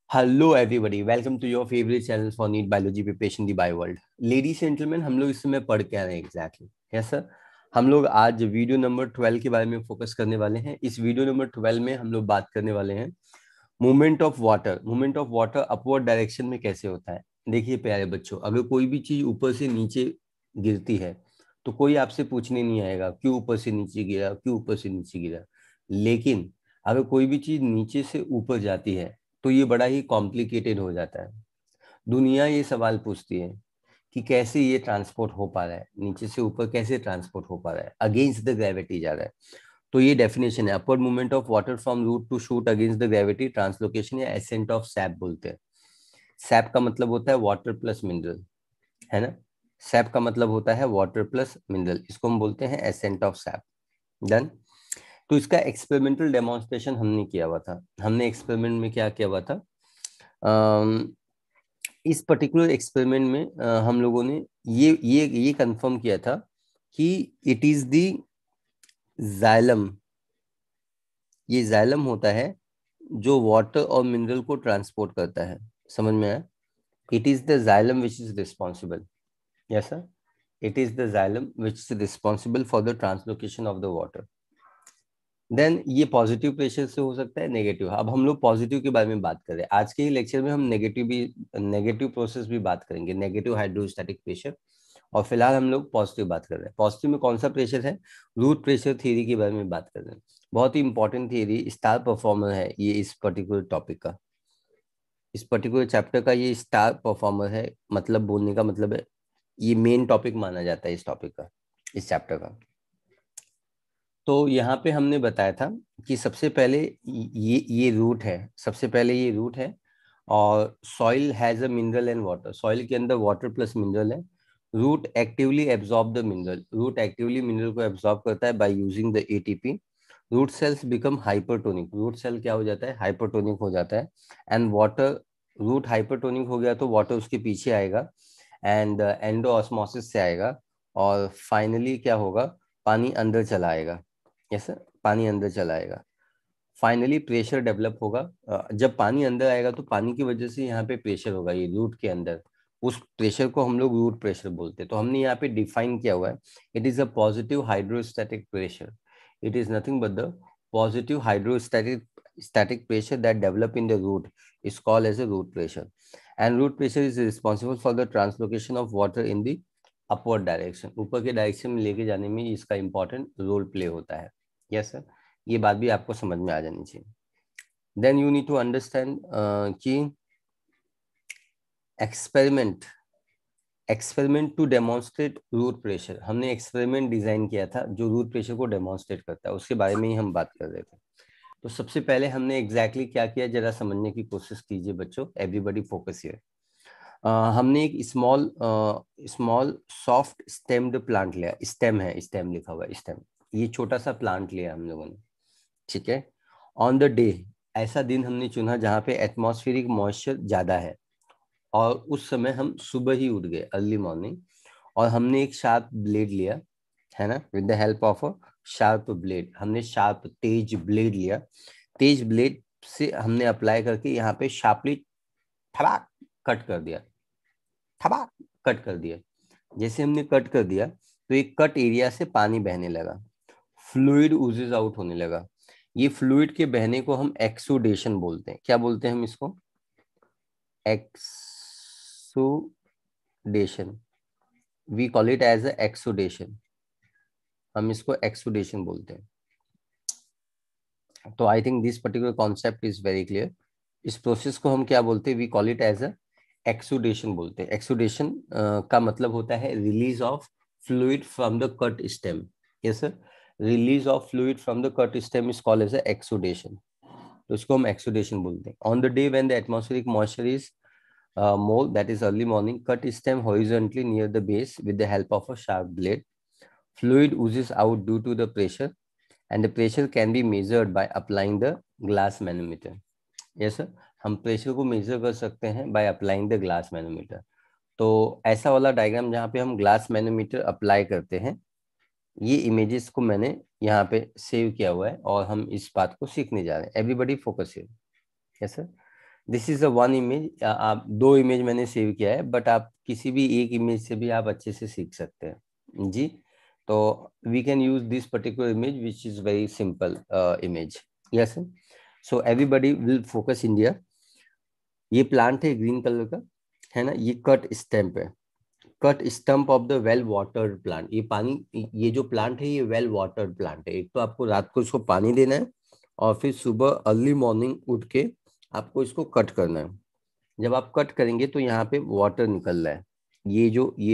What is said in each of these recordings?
Hello everybody, welcome to your favourite channel for NEET biology preparation the bio world. Ladies gentleman, हम लोग इस समय पढ़ के आ रहे हैं एग्जैक्टली यस सर। हम लोग आज वीडियो नंबर 12 के बारे में फोकस करने वाले हैं। इस वीडियो नंबर 12 में हम लोग बात करने वाले हैं movement of water. Movement of water upward direction में कैसे होता है। देखिए प्यारे बच्चों, अगर कोई भी चीज ऊपर से नीचे गिरती है तो कोई आपसे पूछने नहीं आएगा क्यों ऊपर से नीचे गिरा, क्यों ऊपर से नीचे गिरा। लेकिन अगर कोई भी चीज नीचे से ऊपर जाती है तो ये बड़ा ही कॉम्प्लिकेटेड हो जाता है। दुनिया ये सवाल पूछती है कि कैसे ये ट्रांसपोर्ट हो पा रहा है, नीचे से ऊपर कैसे ट्रांसपोर्ट हो पा रहा है, अगेंस्ट द ग्रेविटी जा रहा है। तो ये डेफिनेशन है, upward movement of water from root to shoot against the gravity, translocation या एसेंट ऑफ सैप बोलते हैं। सैप का मतलब होता है वाटर प्लस मिनरल, है ना। सैप का मतलब होता है वाटर प्लस मिनरल, इसको हम बोलते हैं एसेंट ऑफ सैप। डन। तो इसका एक्सपेरिमेंटल डेमोन्स्ट्रेशन हमने किया हुआ था। हमने एक्सपेरिमेंट में क्या किया हुआ था, इस पर्टिकुलर एक्सपेरिमेंट में हम लोगों ने ये कंफर्म किया था कि इट इज द जाइलम। ये जाइलम होता है जो वाटर और मिनरल को ट्रांसपोर्ट करता है। समझ में आया? It is the xylem which is responsible. Yes sir, it is the xylem which is responsible for the translocation of the water. Then ये पॉजिटिव प्रेशर से हो सकता है, नेगेटिव। अब हम लोग पॉजिटिव के बारे में बात कर रहे हैं। आज के ही लेक्चर में हम नेगेटिव प्रोसेस भी बात करेंगे, नेगेटिव हाइड्रोस्टैटिक प्रेशर। और फिलहाल हम लोग पॉजिटिव बात कर रहे हैं। पॉजिटिव में कौन सा प्रेशर है, रूट प्रेशर थ्योरी के बारे में बात कर रहे हैं। बहुत ही इंपॉर्टेंट थ्योरी, स्टार परफॉर्मर है ये इस पर्टिकुलर टॉपिक का, इस पर्टिकुलर चैप्टर का ये स्टार परफॉर्मर है। मतलब बोलने का मतलब है ये मेन टॉपिक माना जाता है इस टॉपिक का, इस चैप्टर का। तो यहाँ पे हमने बताया था कि सबसे पहले ये रूट है, सबसे पहले ये रूट है। और soil has a mineral and water, soil के अंदर वाटर प्लस मिनरल है। Root actively absorb the mineral, root actively mineral को एब्जॉर्ब करता है by using the ATP. Root cells become hypertonic, root cell क्या हो जाता है, हाइपरटोनिक हो जाता है। एंड वाटर, रूट हाइपरटोनिक हो गया तो वाटर उसके पीछे आएगा एंड एंडोऑस्मोसिस से आएगा। और फाइनली क्या होगा, पानी अंदर चला आएगा। यस सर, पानी अंदर चला आएगा। फाइनली प्रेशर डेवलप होगा। जब पानी अंदर आएगा तो पानी की वजह से यहाँ पे प्रेशर होगा ये रूट के अंदर। उस प्रेशर को हम लोग रूट प्रेशर बोलते हैं। तो हमने यहाँ पे डिफाइन किया हुआ है, it is a positive hydrostatic pressure. It is nothing but the positive hydrostatic static pressure that develop in the root is called as a root pressure, and root pressure is responsible for the translocation of water in the upward direction, ऊपर के direction में लेके जाने में इसका important role play होता है। Yes sir, ये बात भी आपको समझ में आ जानी चाहिए। Then you need to understand कि experiment experiment to demonstrate root pressure, हमने एक्सपेरिमेंट डिजाइन किया था जो रूट प्रेशर को डेमोन्स्ट्रेट करता है, उसके बारे में ही हम बात कर रहे थे। तो सबसे पहले हमने एग्जैक्टली क्या किया, जरा समझने की कोशिश कीजिए बच्चों, एवरीबॉडी फोकस हियर। हमने एक small small soft stemmed plant लिया, स्टेम है, स्टेम लिखा हुआ है, स्टेम। ये छोटा सा प्लांट लिया हम लोगों ने, ठीक है। ऑन द डे, ऐसा दिन हमने चुना जहाँ पे एटमॉस्फेरिक मॉइस्चर ज्यादा है, और उस समय हम सुबह ही उठ गए, अर्ली मॉर्निंग। और हमने एक शार्प ब्लेड लिया, है ना, with the help of a sharp blade. हमने शार्प तेज ब्लेड लिया, तेज ब्लेड से हमने अप्लाई करके यहाँ पे शार्पली ठबाक कट कर दिया, ठबाक कट कर दिया। जैसे हमने कट कर दिया तो एक कट एरिया से पानी बहने लगा, फ्लूइड उजेज आउट होने लगा। ये फ्लूइड के बहने को हम एक्सुडेशन बोलते हैं। क्या बोलते हैं हम इसको, exudation. We call it as a exudation, हम इसको एक्सुडेशन बोलते हैं। तो I think this particular concept is very clear. इस प्रोसेस को हम क्या बोलते हैं, we call it as a exudation बोलते हैं। एक्सुडेशन का मतलब होता है release of fluid from the cut stem. Yes sir, release of fluid from the cut stem is called as a exudation. तो इसको हम एक्सुडेशन बोलते हैं। On the day when the atmospheric moisture is more, that is early morning, cut stem horizontally near the base with the help of a sharp blade. Fluid oozes out due to the pressure, and the pressure can be measured by applying the glass manometer. Yes sir, हम pressure को major कर सकते हैं by applying the glass manometer. तो ऐसा वाला diagram जहाँ पे हम ग्लास मैनोमीटर अप्लाई करते हैं, ये इमेजेस को मैंने यहाँ पे सेव किया हुआ है और हम इस बात को सीखने जा रहे हैं। Everybody focus here. Yes sir, this is a one image, आप दो इमेज मैंने सेव किया है, बट आप किसी भी एक इमेज से भी आप अच्छे से सीख सकते हैं जी। तो we can use this particular image which is very simple image. Yes, so everybody will focus India. ये प्लांट है ग्रीन कलर का, है ना, ये कट स्टेम्प है, cut stump of the well watered plant. ये पानी, ये जो प्लांट है ये वेल वाटर्ड प्लांट है। एक तो आपको रात को इसको पानी देना है और फिर सुबह अर्ली मॉर्निंग उठ के आपको इसको कट करना है। जब आप कट करेंगे तो यहाँ पे वाटर निकल रहा है, ये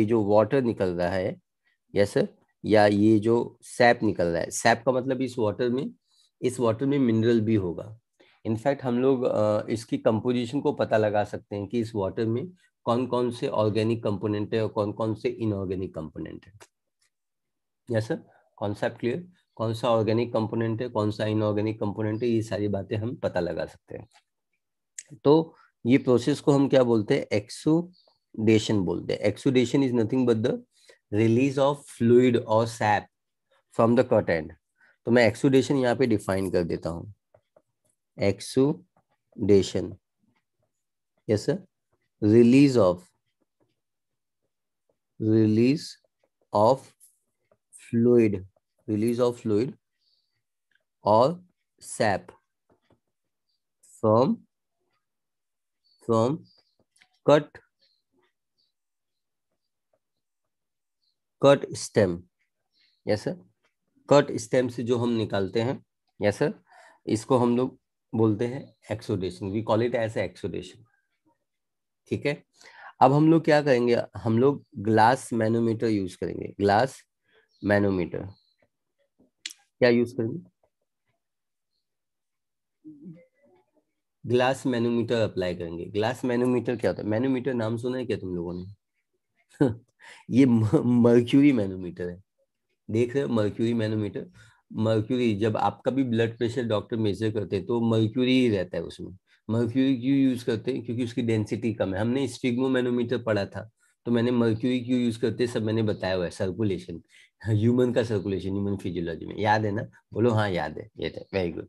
जो वाटर निकल रहा है, यस सर, या ये जो सैप निकल रहा है, सैप का मतलब इस वाटर में मिनरल भी होगा। इनफैक्ट हम लोग इसकी कंपोजिशन को पता लगा सकते हैं कि इस वाटर में कौन कौन से ऑर्गेनिक कंपोनेंट है और कौन कौन से इनऑर्गेनिक कंपोनेंट है। Yes sir, concept clear? कौन सा ऑर्गेनिक कंपोनेंट है, कौन सा इनऑर्गेनिक कंपोनेंट है, ये सारी बातें हम पता लगा सकते हैं। तो ये प्रोसेस को हम क्या बोलते हैं? एक्सुडेशन बोलते हैं। Exudation is nothing but the release of fluid और sap from the cut end. तो मैं एक्सुडेशन यहाँ पे डिफाइन कर देता हूँ। Exudation, yes sir, release of fluid, release of fluid और sap from cut stem. Yes sir, cut stem से जो हम निकालते हैं, यस सर, इसको हम लोग बोलते हैं exudation. We call it as exudation. ठीक है, अब हम लोग क्या करेंगे? हम लोग ग्लास मैनोमीटर यूज करेंगे। ग्लास मैनोमीटर क्या यूज करेंगे? ग्लास मैनोमीटर अप्लाई करेंगे। ग्लास मैनोमीटर क्या होता है? मैनोमीटर नाम सुना है क्या तुम लोगों ने? ये मर्क्यूरी मैनोमीटर है। देख रहे हो, मर्क्यूरी मैनोमीटर। मर्क्यूरी, जब आपका भी ब्लड प्रेशर डॉक्टर मेजर करते हैं तो मर्क्यूरी ही रहता है उसमें। मर्क्यूरी क्यों यूज करते हैं? क्योंकि उसकी डेंसिटी कम है। हमने स्टिग्मो मैनोमीटर पढ़ा था, तो मैंने मर्क्यूरी क्यों यूज करते हैं सब मैंने बताया हुआ है। सर्कुलेशन, ह्यूमन का सर्कुलेशन, ह्यूमन फिजियोलॉजी में याद है ना? बोलो हाँ याद है, ये था, वेरी गुड।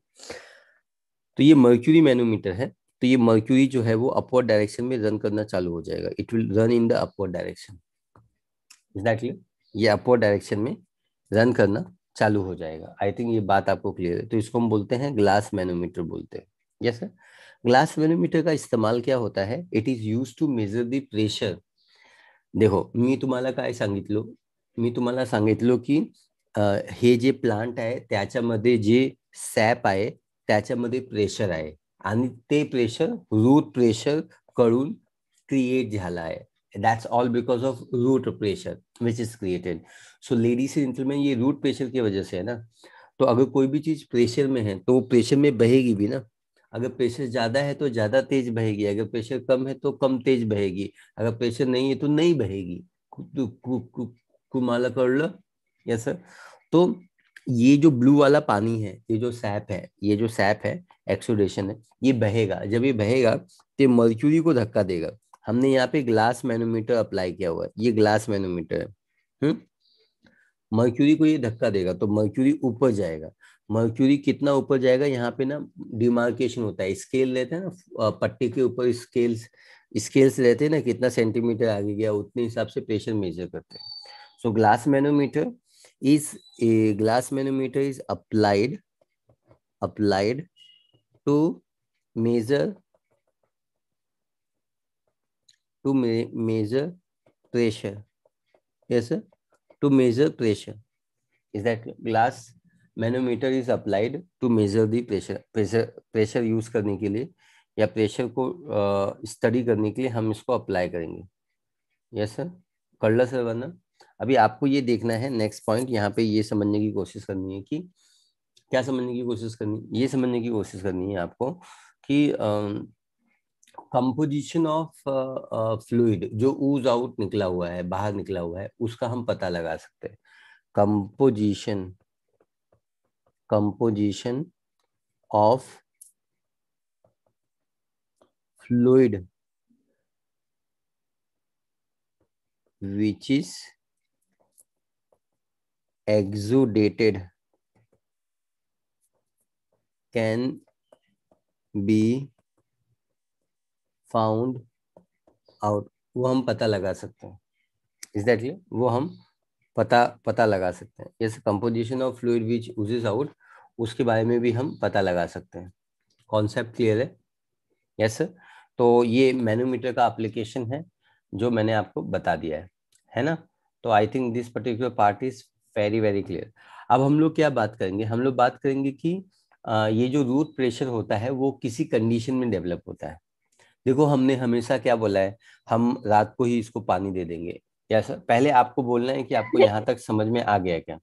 तो ये मर्क्यूरी मैनोमीटर है। तो ये मर्क्यूरी जो है वो अपवर्ड डायरेक्शन में रन करना चालू हो जाएगा। It will run in the upward direction. Is that clear? ये अपवर्ड डायरेक्शन में रन करना चालू हो जाएगा। आई थिंक ये बात आपको क्लियर है। तो इसको हम बोलते हैं ग्लास मैनोमीटर बोलते हैं। यस सर, ग्लास मैनोमीटर का इस्तेमाल क्या होता है? It is use to measure the pressure. देखो, मी तुम्हाला सांगितलो की हे जे प्लांट आहे त्याच्यामध्ये जे सॅप आहे त्याच्यामध्ये प्रेशर आहे आणि ते प्रेशर रूट प्रेशर कडून क्रिएट झाला आहे। That's all because of root pressure which is created. So ladies and gentleman, ये रूट प्रेशर की वजह से है ना। तो अगर कोई भी चीज प्रेशर में है तो वो प्रेशर में बहेगी भी ना। अगर प्रेशर ज्यादा है तो ज्यादा तेज बहेगी, अगर प्रेशर कम है तो कम तेज बहेगी, अगर प्रेशर नहीं है तो नहीं बहेगी। कुमाला कळलं? Yes sir. तो ये जो ब्लू वाला पानी है, ये जो सैप है एक्सुडेशन है, ये बहेगा। जब ये बहेगा तो मर्क्यूरी को धक्का देगा। हमने यहाँ पे ग्लास मैनोमीटर अप्लाई किया हुआ है, ये ग्लास मैनोमीटर है। मर्क्यूरी को ये धक्का देगा तो मर्क्यूरी ऊपर जाएगा। मर्क्यूरी कितना ऊपर जाएगा, यहाँ पे ना डिमार्केशन होता है, स्केल लेते हैं ना, पट्टी के ऊपर स्केल्स स्केल्स रहते हैं ना, कितना सेंटीमीटर आगे गया उतने हिसाब से प्रेशर मेजर करते हैं। सो is glass manometer is applied to measure measure pressure. Yes sir, to measure pressure. Is that glass manometer is applied to measure the pressure use करने के लिए या प्रेशर को स्टडी करने के लिए हम इसको अप्लाई करेंगे। यस सर, कर सर, वरना अभी आपको ये देखना है नेक्स्ट पॉइंट। यहाँ पे ये समझने की कोशिश करनी है कि क्या समझने की कोशिश करनी, ये समझने की कोशिश करनी है आपको कि कंपोजिशन ऑफ फ्लूइड जो ऊज आउट निकला हुआ है, बाहर निकला हुआ है, उसका हम पता लगा सकते हैं। Composition of fluid which is exudated can be found out, वो हम पता लगा सकते हैं। Is that clear? वो हम पता लगा सकते हैं। जैसे composition of fluid which oozes out, उसके बारे में भी हम पता लगा सकते हैं। कॉन्सेप्ट क्लियर है? Yes sir. तो ये मैनोमीटर का एप्लीकेशन है जो मैंने आपको बता दिया है ना? तो I think this particular part is very very clear. अब हम लोग क्या बात करेंगे? हम लोग बात करेंगे कि ये जो रूट प्रेशर होता है वो किसी कंडीशन में डेवलप होता है। देखो, हमने हमेशा क्या बोला है, हम रात को ही इसको पानी दे देंगे। या सर, पहले आपको बोलना है कि आपको यहाँ तक समझ में आ गया क्या?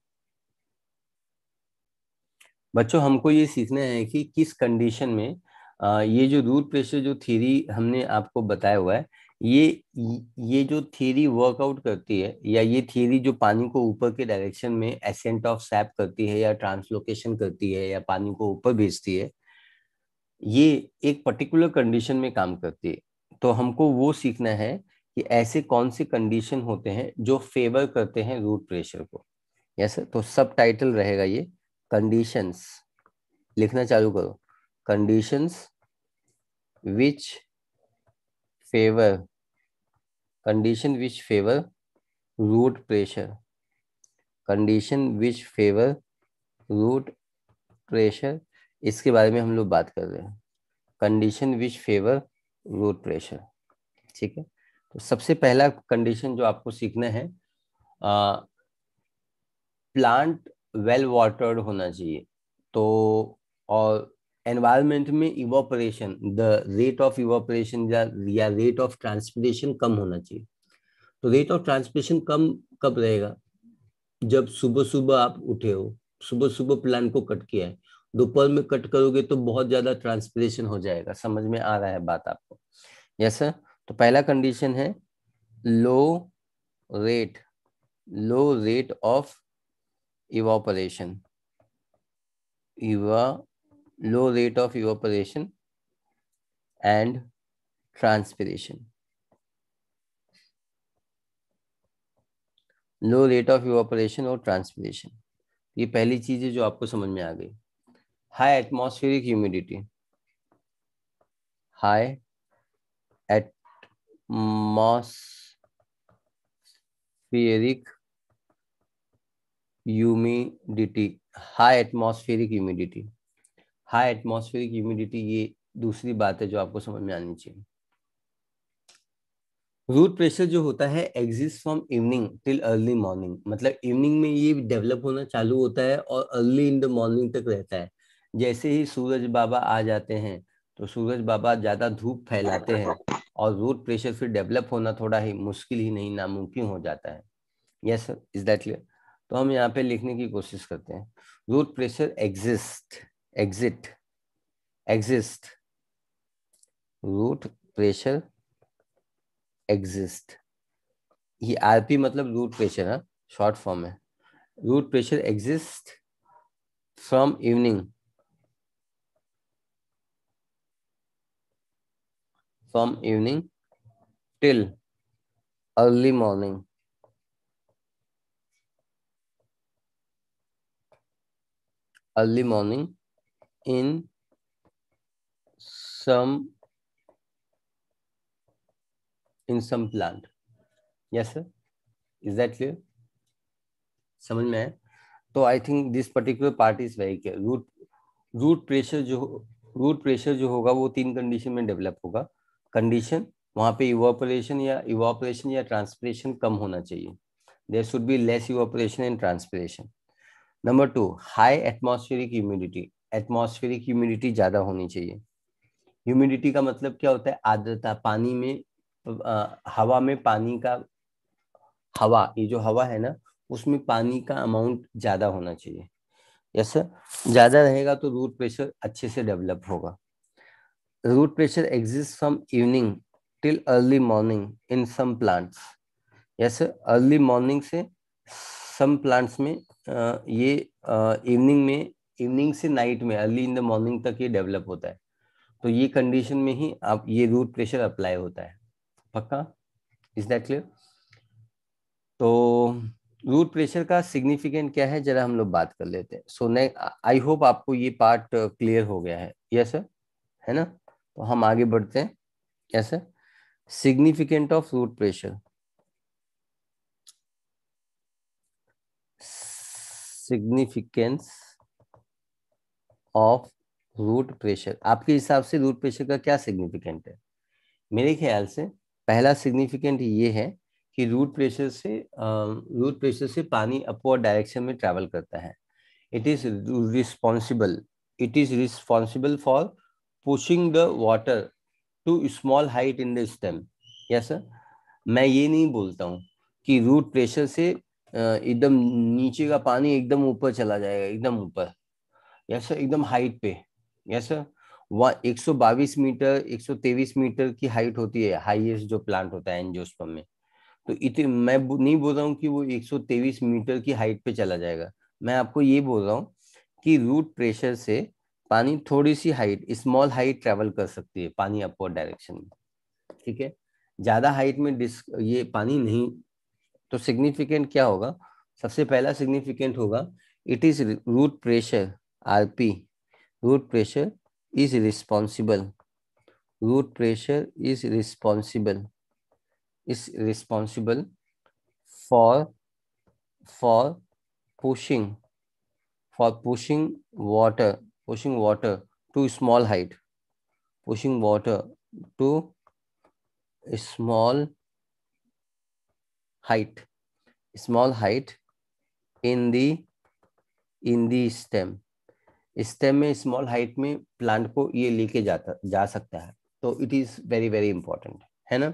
बच्चों, हमको ये सीखना है कि किस कंडीशन में ये जो रूट प्रेशर जो थ्योरी हमने आपको बताया हुआ है, ये ये जो थ्योरी वर्कआउट करती है, या ये थ्योरी जो पानी को ऊपर के डायरेक्शन में एसेंट ऑफ सैप करती है या ट्रांसलोकेशन करती है या पानी को ऊपर भेजती है, ये एक पर्टिकुलर कंडीशन में काम करती है। तो हमको वो सीखना है कि ऐसे कौन से कंडीशन होते हैं जो फेवर करते हैं रूट प्रेशर को। यस, तो सब टाइटल रहेगा ये कंडीशंस। लिखना चालू करो। Conditions which favour, condition which favour root pressure, condition which favour root pressure, इसके बारे में हम लोग बात कर रहे हैं। Condition which favour root pressure, ठीक है? तो सबसे पहला कंडीशन जो आपको सीखना है, प्लांट वेल वाटर्ड होना चाहिए। तो और एनवायरनमेंट में evaporation, the rate of evaporation या रेट ऑफ ट्रांसपिरेशन कम होना चाहिए। तो रेट ऑफ ट्रांसपिरेशन कम कब रहेगा? जब सुबह सुबह आप उठे हो, सुबह सुबह प्लांट को कट किया है, दोपहर में कट करोगे तो बहुत ज्यादा ट्रांसपिरेशन हो जाएगा। समझ में आ रहा है बात आपको? Yes sir. तो पहला कंडीशन है low rate, low rate of evaporation, low rate of evaporation and transpiration, low rate of evaporation और ट्रांसपिरेशन। ये पहली चीज है जो आपको समझ में आ गई। High atmospheric humidity, high atmospheric humidity, high atmospheric humidity, high atmospheric humidity, ये दूसरी बात है जो आपको समझ में आनी चाहिए। रूट प्रेशर जो होता है exist from evening till early morning, मतलब इवनिंग में ये डेवलप होना चालू होता है और अर्ली इन द मॉर्निंग तक रहता है। जैसे ही सूरज बाबा आ जाते हैं तो सूरज बाबा ज्यादा धूप फैलाते हैं और रूट प्रेशर फिर डेवलप होना थोड़ा ही मुश्किल ही नहीं नामुमकिन हो जाता है। Yes sir, is that clear? तो हम यहाँ पे लिखने की कोशिश करते हैं। Root pressure exist, exit, exist, root pressure exist, ये आरपी मतलब रूट प्रेशर है, शॉर्ट फॉर्म है। Root pressure exist from evening, from evening till early morning, early morning in some, in some plant. Yes sir, is that clear? समझ में है? तो I think this particular part is very clear. Root pressure जो, root pressure जो होगा वो तीन condition में डेवलप होगा। कंडीशन, वहां पे इवापोरेशन या ट्रांसपिरेशन कम होना चाहिए। There should be less evaporation and transpiration. Number two, high atmospheric humidity, atmospheric humidity ज्यादा होनी चाहिए। ह्यूमिडिटी का मतलब क्या होता है? आर्द्रता, पानी में हवा में पानी का, हवा, ये जो हवा है ना, उसमें पानी का अमाउंट ज्यादा होना चाहिए। यस सर, ज्यादा रहेगा तो रूट प्रेशर अच्छे से डेवलप होगा। Root pressure exist from evening till early morning in some plants. Yes sir, early morning से सम प्लांट्स में ये इवनिंग में, इवनिंग से नाइट में, अर्ली इन द मॉर्निंग तक ये डेवलप होता है। तो ये कंडीशन में ही आप ये रूट प्रेशर अप्लाई होता है। पक्का? Is that clear? तो रूट प्रेशर का सिग्निफिकेंट क्या है जरा हम लोग बात कर लेते हैं। सो ने आई होप आपको ये पार्ट क्लियर हो गया है। यस सर, है ना? तो हम आगे बढ़ते हैं। ऐसा significant of root pressure, significance of root pressure, आपके हिसाब से रूट प्रेशर का क्या सिग्निफिकेंट है? मेरे ख्याल से पहला सिग्निफिकेंट ये है कि रूट प्रेशर से पानी अपवर्ड डायरेक्शन में ट्रैवल करता है। It is responsible it is responsible for pushing the water to small height in the stem. Yes sir, मैं ये नहीं बोलता हूँ कि रूट प्रेशर से एकदम नीचे का पानी एकदम ऊपर चला जाएगा, एकदम ऊपर। यस सर, एकदम हाइट पे। यस सर, वह 122 मीटर 123 मीटर की हाइट होती है, हाईएस्ट जो प्लांट होता है एंजियोस्पर्म में। तो नहीं बोल रहा हूँ कि वो 123 मीटर की हाइट पे चला जाएगा। मैं आपको ये बोल रहा हूँ कि रूट प्रेशर से पानी थोड़ी सी हाइट, स्मॉल हाइट ट्रेवल कर सकती है पानी अपवर्ड डायरेक्शन में। ठीक है, ज्यादा हाइट में ये पानी नहीं। तो सिग्निफिकेंट क्या होगा? सबसे पहला सिग्निफिकेंट होगा it is root pressure, RP, root pressure is responsible, root pressure is responsible for for pushing pushing water to small height, pushing water to small height, small height in the stem में small height में plant को ये लेके जा सकता है। तो it is very very important, है ना।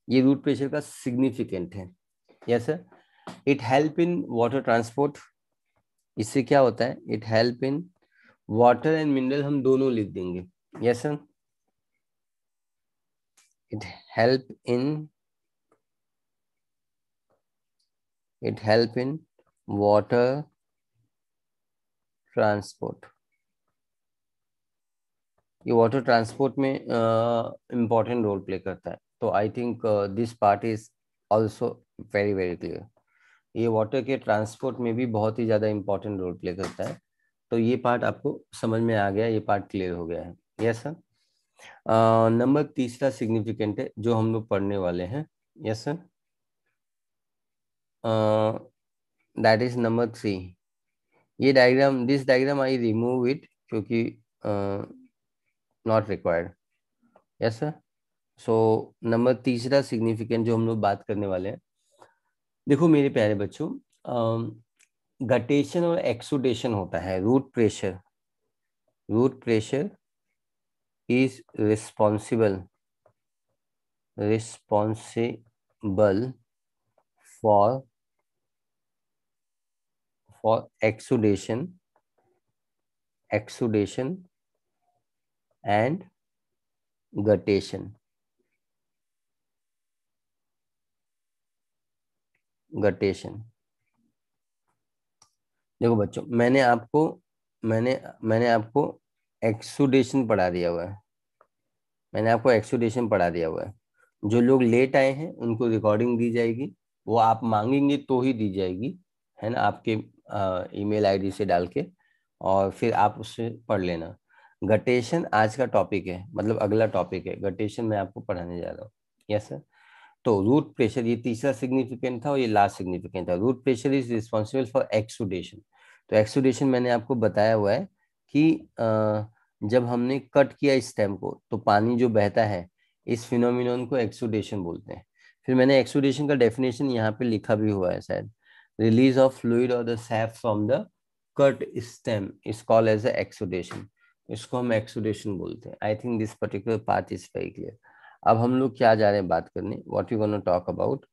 ये रूट प्रेशर का सिग्निफिकेंट है। Yes sir, it help in water transport, इससे क्या होता है? It help in water and mineral, हम दोनों लिख देंगे। Yes sir, it help in water transport. ये वाटर ट्रांसपोर्ट में इम्पोर्टेंट रोल प्ले करता है। तो I think this part is also very very clear. ये वाटर के ट्रांसपोर्ट में भी बहुत ही ज़्यादा इम्पोर्टेंट रोल प्ले करता है। तो ये पार्ट आपको समझ में आ गया, ये पार्ट क्लियर हो गया है। यस सर, नंबर तीसरा सिग्निफिकेंट है जो हम लोग पढ़ने वाले हैं। Yes sir, that is number 3। ये diagram, this diagram I remove it क्योंकि not required. Yes sir, so number तीसरा सिग्निफिकेंट जो हम लोग बात करने वाले हैं, देखो मेरे प्यारे बच्चों, गटेशन और एक्सुडेशन होता है। Root pressure is responsible for exudation and guttation. देखो बच्चों, मैंने आपको एक्सुडेशन पढ़ा दिया हुआ है। जो लोग लेट आए हैं उनको रिकॉर्डिंग दी जाएगी, वो आप मांगेंगे तो ही दी जाएगी, है ना, आपके ईमेल आईडी से डाल के, और फिर आप उससे पढ़ लेना। गटेशन आज का टॉपिक है, मतलब अगला टॉपिक है, गटेशन मैं आपको पढ़ाने जा रहा हूँ। यस सर, तो रूट प्रेशर ये तीसरा सिग्निफिकेंट था और ये लास्ट सिग्निफिकेंट था। Root pressure is responsible for exudation. तो एक्सुडेशन मैंने आपको बताया हुआ है कि जब हमने कट किया स्टेम को तो पानी जो बहता है, इस फिनोमिनन को एक्सुडेशन बोलते हैं। फिर मैंने एक्सुडेशन का डेफिनेशन यहाँ पे लिखा भी हुआ है शायद, रिलीज ऑफ फ्लूइड और the sap from the cut stem is called as exudation. इसको हम एक्सुडेशन बोलते हैं। I think this particular part is very clear. अब हम लोग क्या जा रहे हैं बात करने, what you gonna talk about,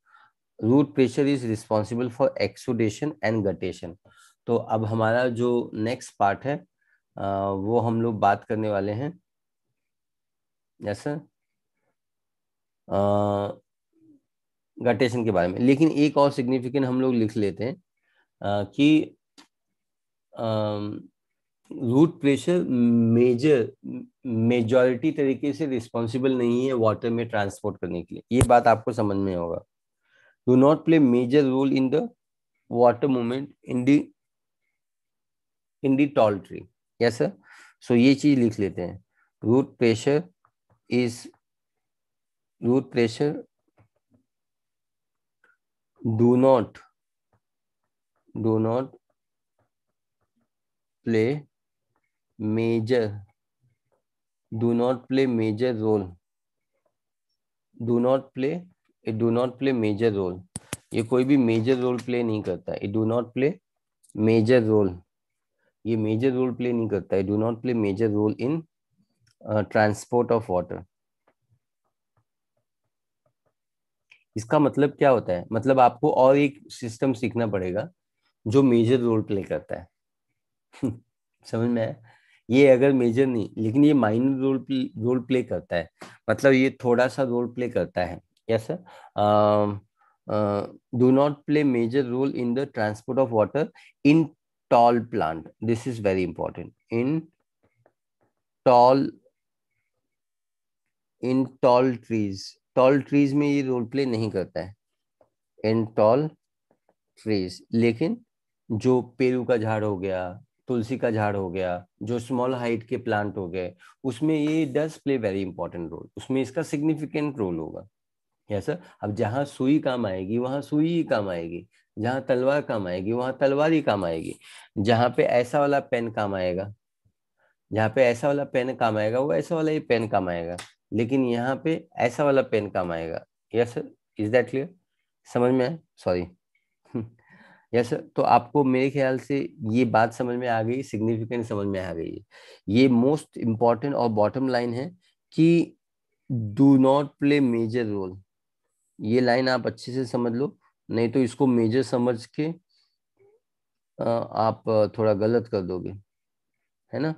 root pressure is responsible for exudation and guttation. तो अब हमारा जो नेक्स्ट पार्ट है वो हम लोग बात करने वाले हैं। यस सर, गटेशन के बारे में। लेकिन एक और सिग्निफिकेंट हम लोग लिख लेते हैं कि रूट प्रेशर मेजॉरिटी तरीके से रिस्पॉन्सिबल नहीं है वाटर में ट्रांसपोर्ट करने के लिए। ये बात आपको समझ में होगा। Do not play major role in the water movement in the tall tree. Yes sir, so ये चीज लिख लेते हैं। Root pressure is root pressure do not play major do not play major role do not play major role. ये कोई भी major role play नहीं करता है। Do not play major role, ये मेजर रोल प्ले नहीं करता है। Do not play major role in transport of water. इसका मतलब क्या होता है? मतलब आपको और एक सिस्टम सीखना पड़ेगा जो मेजर रोल प्ले करता है। समझ में आया? ये अगर मेजर नहीं, लेकिन ये माइनर रोल प्ले करता है। मतलब ये थोड़ा सा रोल प्ले करता है। Yes sir. Do not play major role in the transport of water in tall plant. This is very important. Tall in tall trees में ये रोल प्ले नहीं करता है, इन टॉल ट्रीज। लेकिन जो पेरू का झाड़ हो गया, तुलसी का झाड़ हो गया, जो स्मॉल हाइट के प्लांट हो गए, उसमें ये does play very important role. उसमें इसका सिग्निफिकेंट रोल होगा। Yes sir. अब जहां सुई काम आएगी वहां सुई ही काम आएगी, जहां तलवार काम आएगी वहां तलवार ही काम आएगी। जहां पे ऐसा वाला पेन काम आएगा, जहाँ पे ऐसा वाला पेन काम आएगा वो ऐसा वाला ही पेन काम आएगा। लेकिन यहाँ पे ऐसा वाला पेन काम आएगा। Yes sir. Is that clear? समझ में आया? सॉरी। Yes sir. तो आपको मेरे ख्याल से ये बात समझ में आ गई, सिग्निफिकेंट समझ में आ गई है। ये मोस्ट इंपॉर्टेंट और बॉटम लाइन है कि do not play major role. ये लाइन आप अच्छे से समझ लो, नहीं तो इसको मेजर समझ के आप थोड़ा गलत कर दोगे, है ना?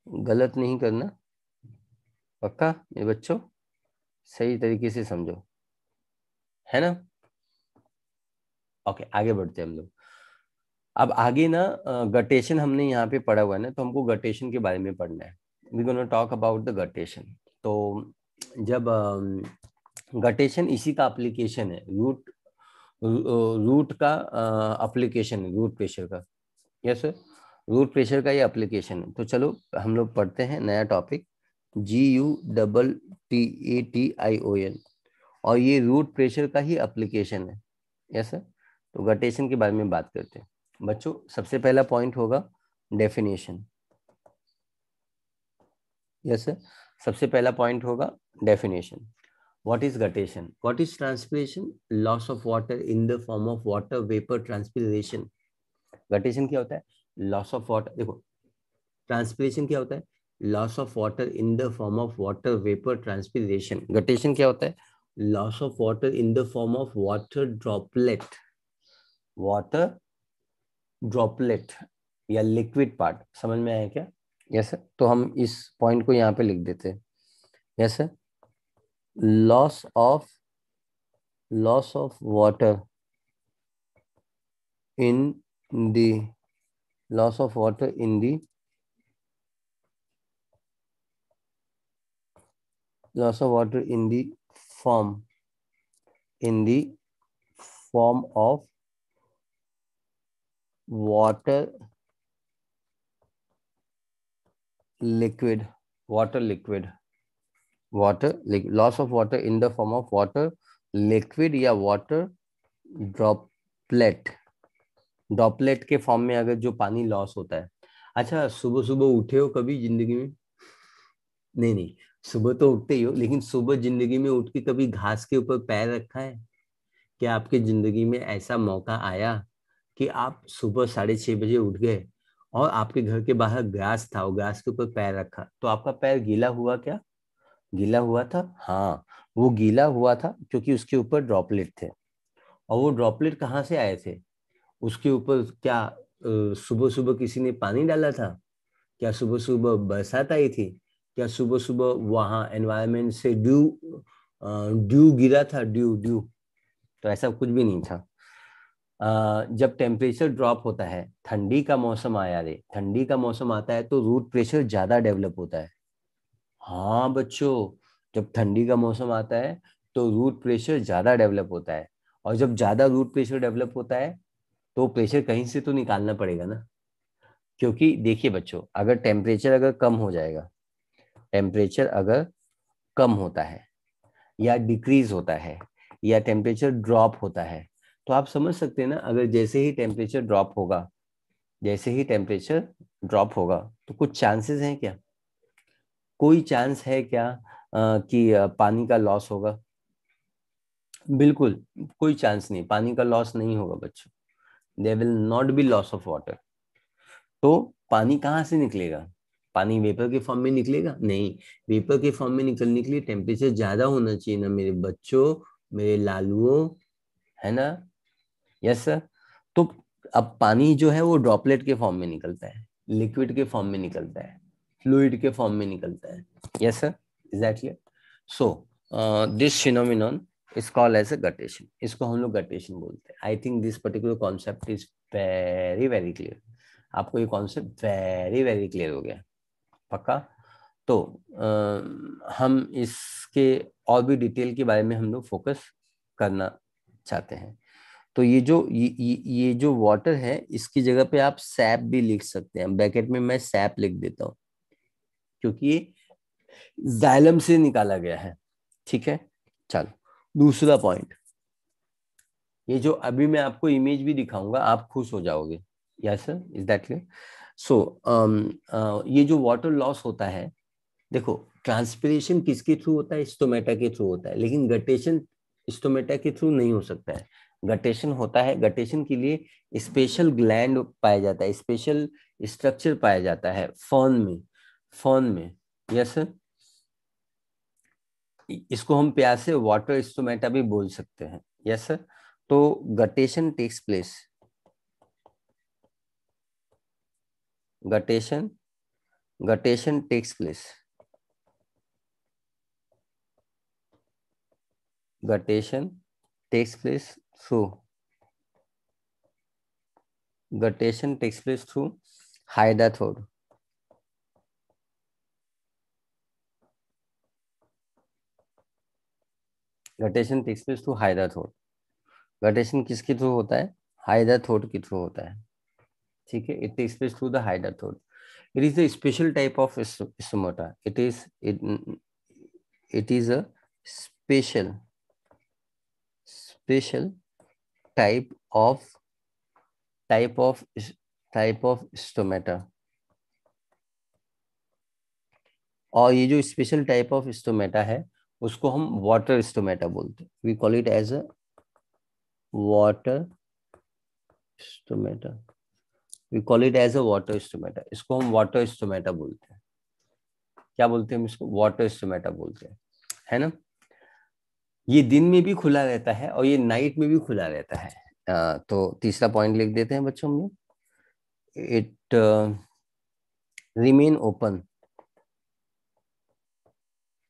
गलत नहीं करना, पक्का मेरे बच्चों? सही तरीके से समझो, है ना? ओके, आगे बढ़ते हैं हम लोग। अब आगे ना गटेशन हमने यहाँ पे पढ़ा हुआ है ना, तो हमको गटेशन के बारे में पढ़ना है। We gonna talk about the guttation. तो जब गटेशन इसी का एप्लीकेशन है, रूट का एप्लीकेशन है, रूट प्रेशर का। Yes sir. रूट प्रेशर का ये एप्लीकेशन है। तो चलो हम लोग पढ़ते हैं नया टॉपिक, GUTTATION। और ये रूट प्रेशर का ही एप्लीकेशन है। Yes sir. तो गटेशन के बारे में बात करते हैं बच्चों। सबसे पहला पॉइंट होगा डेफिनेशन। Yes sir. सबसे पहला पॉइंट होगा definition. What is guttation? What is transpiration? Loss of water in the form of water vapour transpiration. Guttation क्या होता है? Loss of water. देखो, ट्रांसपिरेशन क्या होता है? Loss of water in the form of water vapour transpiration. Guttation क्या होता है? Loss of water in the form of water droplet. Water droplet या लिक्विड पार्ट। समझ में आया क्या? Yes sir. तो हम इस पॉइंट को यहाँ पे लिख देते हैं। Yes sir. Loss of water in the loss of water in the loss of water in the form of water liquid loss of water in the form of water liquid या water droplet। Droplet के form में अगर जो पानी loss होता है। अच्छा, सुबह सुबह उठे हो कभी जिंदगी में? नहीं नहीं, सुबह तो उठते ही हो, लेकिन सुबह जिंदगी में उठ के कभी घास के ऊपर पैर रखा है? क्या आपकी जिंदगी में ऐसा मौका आया कि आप सुबह 6:30 बजे उठ गए और आपके घर के बाहर ग्रास था और ग्रास के ऊपर पैर रखा, तो आपका पैर गीला हुआ क्या? गीला हुआ था। हाँ, वो गीला हुआ था क्योंकि उसके ऊपर ड्रॉपलेट थे। और वो ड्रॉपलेट कहाँ से आए थे? उसके ऊपर क्या सुबह सुबह किसी ने पानी डाला था? क्या सुबह सुबह बरसात आई थी? क्या सुबह सुबह वहां एनवायरमेंट से ड्यू ड्यू गिरा था? ड्यू ड्यू तो ऐसा कुछ भी नहीं था। जब टेम्परेचर ड्रॉप होता है, ठंडी का मौसम आया रे, ठंडी का मौसम आता है तो रूट प्रेशर ज्यादा डेवलप होता है। हाँ बच्चों, जब ठंडी का मौसम आता है तो रूट प्रेशर ज्यादा डेवलप होता है। और जब ज्यादा रूट प्रेशर डेवलप होता है तो प्रेशर कहीं से तो निकालना पड़ेगा ना। क्योंकि देखिए बच्चों, अगर टेम्परेचर कम हो जाएगा, टेम्परेचर अगर कम होता है या डिक्रीज होता है या टेम्परेचर ड्रॉप होता है, तो आप समझ सकते हैं ना, अगर जैसे ही टेम्परेचर ड्रॉप होगा, जैसे ही टेम्परेचर ड्रॉप होगा तो कुछ चांसेस हैं क्या, कोई चांस है क्या कि पानी का लॉस होगा? बिल्कुल कोई चांस नहीं, पानी का लॉस नहीं होगा बच्चों, there will not be loss of water. तो पानी कहाँ से निकलेगा? पानी वेपर के फॉर्म में निकलेगा? नहीं, वेपर के फॉर्म में निकलने के लिए टेम्परेचर ज्यादा होना चाहिए ना मेरे बच्चों, मेरे लालुओं, है ना? Yes sir. तो अब पानी जो है वो ड्रॉपलेट के फॉर्म में निकलता है, लिक्विड के फॉर्म में निकलता है, फ्लूइड के फॉर्म में निकलता है। Yes sir, exactly. So this phenomenon is called as a guttation, इसको हम लोग गटेशन बोलते हैं। I think this particular concept is very very clear. आपको ये कॉन्सेप्ट वेरी वेरी क्लियर हो गया, पक्का? तो हम इसके और भी डिटेल के बारे में हम लोग फोकस करना चाहते हैं। तो ये जो वाटर है, इसकी जगह पे आप सैप भी लिख सकते हैं, ब्रैकेट में मैं सैप लिख देता हूँ, क्योंकि ये जाइलम से निकाला गया है। ठीक है, चलो दूसरा पॉइंट, ये जो अभी मैं आपको इमेज भी दिखाऊंगा आप खुश हो जाओगे। Yes sir, is that clear? So ये जो वाटर लॉस होता है, देखो ट्रांसपिरेशन किसके थ्रू होता है? स्टोमेटा के थ्रू होता है, लेकिन गटेशन स्टोमेटा के थ्रू नहीं हो सकता है। गटेशन होता है, गटेशन के लिए स्पेशल ग्लैंड पाया जाता है, स्पेशल स्ट्रक्चर पाया जाता है फॉर्न में, फॉर्न में। यस सर, इसको हम प्यार से वाटर स्टोमेटा भी बोल सकते हैं। Yes sir. तो guttation takes place, guttation guttation takes place, guttation takes place through, guttation takes place through हाइड्राथोड। गटेशन टेक्स प्लेस थ्रू हाइड्राथोड। गटेशन किसके थ्रू होता है? हाइड्राथोड के थ्रू होता है। ठीक है, it takes place through the हाइड्राथोड। It is a special type of stomata. It is a special type of type of type of stomata. और ये जो स्पेशल टाइप ऑफ स्टोमेटा है उसको हम वाटर स्टोमेटा बोलते हैं। We call it as a water stomata, we call it as a water stomata. इसको हम वाटर स्टोमेटा बोलते हैं। क्या बोलते हैं हम इसको? वाटर स्टोमेटा बोलते हैं, है ना? ये दिन में भी खुला रहता है और ये नाइट में भी खुला रहता है। तो तीसरा पॉइंट लिख देते हैं बच्चों हम लोग, it remain open,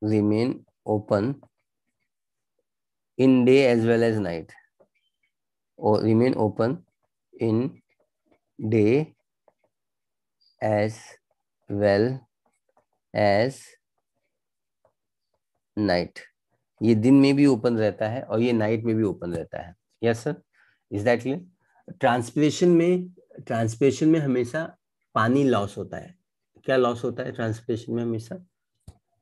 remain open in day as well as night, और remain open in day as well as night. ये दिन में भी ओपन रहता है और ये नाइट में भी ओपन रहता है। Yes sir, is that clear? Transpiration में हमेशा पानी लॉस होता है। क्या लॉस होता है ट्रांसपिरेशन में? हमेशा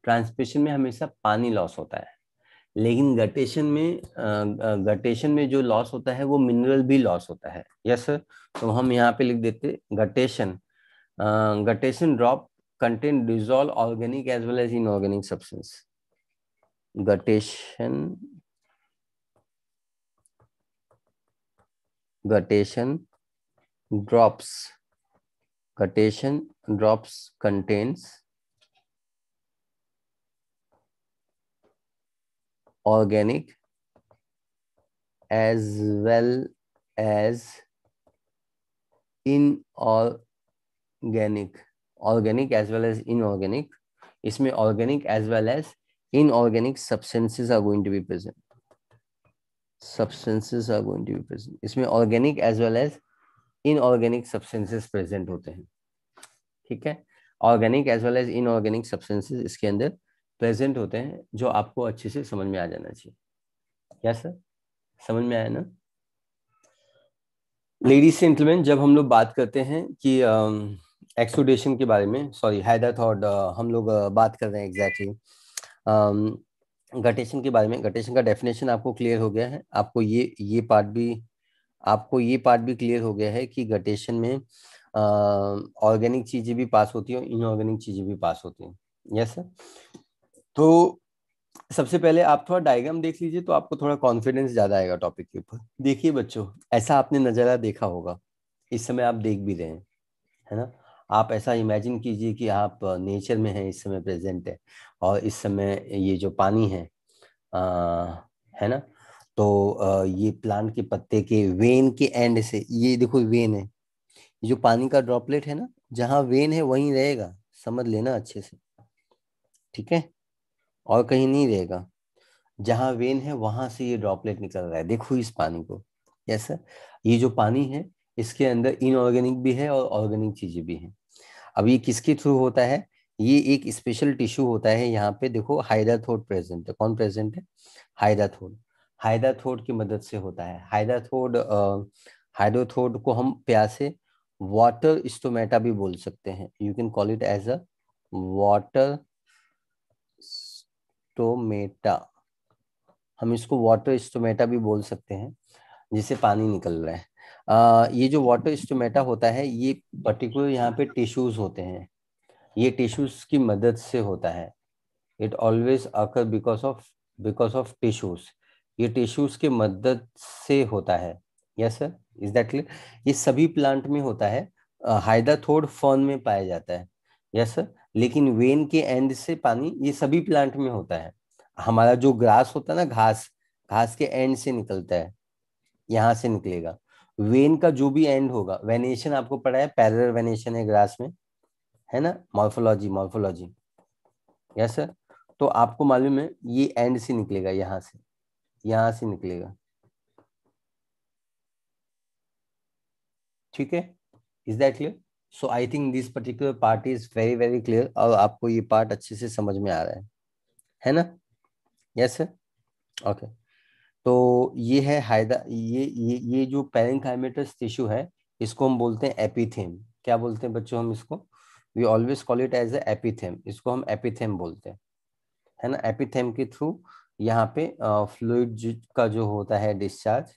ट्रांसपिरेशन में हमेशा पानी लॉस होता है, लेकिन गटेशन में जो लॉस होता है वो मिनरल भी लॉस होता है। Yes sir. तो हम यहाँ पे लिख देते guttation, guttation drop contain dissolve organic as well as inorganic substance. Guttation drops guttation drops contains organic as well as inorganic, organic as well as inorganic, इसमें organic as well as inorganic substances are going to be present, substances are going to be present, इसमें organic as well as inorganic substances present होते हैं। ठीक है, organic as well as inorganic substances इसके अंदर present होते हैं, जो आपको अच्छे से समझ में आ जाना चाहिए। क्या सर, समझ में आया ना? लेडीज एंड जेंटलमैन, जब हम लोग बात करते हैं कि एक्सुडेशन के बारे में, सॉरी हाइड्राथॉड हम लोग बात कर रहे हैं एग्जैक्टली। गटेशन के बारे में, गटेशन का डेफिनेशन आपको क्लियर हो गया है, आपको ये पार्ट भी, आपको ये पार्ट भी क्लियर हो गया है कि गटेशन में ऑर्गेनिक चीजें भी पास होती हैं और इनऑर्गेनिक चीजें भी पास होती हैं। Yes sir. तो सबसे पहले आप थोड़ा डायग्राम देख लीजिए तो आपको थोड़ा कॉन्फिडेंस ज्यादा आएगा टॉपिक के ऊपर। देखिए बच्चों, ऐसा आपने नजारा देखा होगा, इस समय आप देख भी रहे हैं, है ना। आप ऐसा इमेजिन कीजिए कि आप नेचर में हैं, इस समय प्रेजेंट है, और इस समय ये जो पानी है, है ना, तो ये प्लांट के पत्ते के वेन के एंड से, ये देखो वेन है, ये जो पानी का ड्रॉपलेट है ना, जहाँ वेन है वहीं रहेगा, समझ लेना अच्छे से, ठीक है, और कहीं नहीं रहेगा। जहाँ वेन है वहां से ये ड्रॉपलेट निकल रहा है, देखो इस पानी को। Yes sir. ये जो पानी है, इसके अंदर इनऑर्गेनिक भी है और ऑर्गेनिक चीजें भी हैं। अब ये किसके थ्रू होता है, ये एक स्पेशल टिश्यू होता है, यहाँ पे देखो हाइड्राथोड प्रेजेंट है। कौन प्रेजेंट है? हाइड्राथोड। हाइड्राथोड की मदद से होता है। हाइड्राथोड, हाइड्रोथोड को हम प्यार से वाटर स्टोमेटा भी बोल सकते हैं, you can call it as a water stomata. हम इसको वाटर स्टोमेटा भी बोल सकते हैं, जिससे पानी निकल रहा है। ये जो वाटर स्टोमेटा होता है, ये पर्टिकुलर यहाँ पे टिश्यूज होते हैं, ये टिश्यूज की मदद से होता है। It always occur because of tissues, ये टिश्यूज के मदद से होता है। Yes sir, is that clear? ये सभी प्लांट में होता है, हाइड्राथोड फर्न में पाया जाता है। Yes sir. लेकिन वेन के एंड से पानी ये सभी प्लांट में होता है। हमारा जो ग्रास होता है ना, घास, घास के एंड से निकलता है, यहाँ से निकलेगा। वेन का जो भी एंड होगा, वेनेशन आपको पढ़ा है, पैरेलल वेनेशन है ग्रास में, है ना, मॉर्फोलॉजी, मॉर्फोलॉजी। Yes sir. तो आपको मालूम है ये एंड से निकलेगा, यहाँ से निकलेगा, ठीक है। Is that clear? So I think this particular part is very very clear, और आपको ये पार्ट अच्छे से समझ में आ रहा है ना? Yes sir. ओके। तो ये है हाइड्रा, ये जो पेरेंकाइमेटस टिश्यू है, इसको हम बोलते हैं एपिथेम। क्या बोलते हैं बच्चों हम इसको? We always call it as a epithem, इसको हम एपिथेम बोलते हैं, है ना। एपिथेम के थ्रू यहाँ पे फ्लूइड का जो होता है डिस्चार्ज,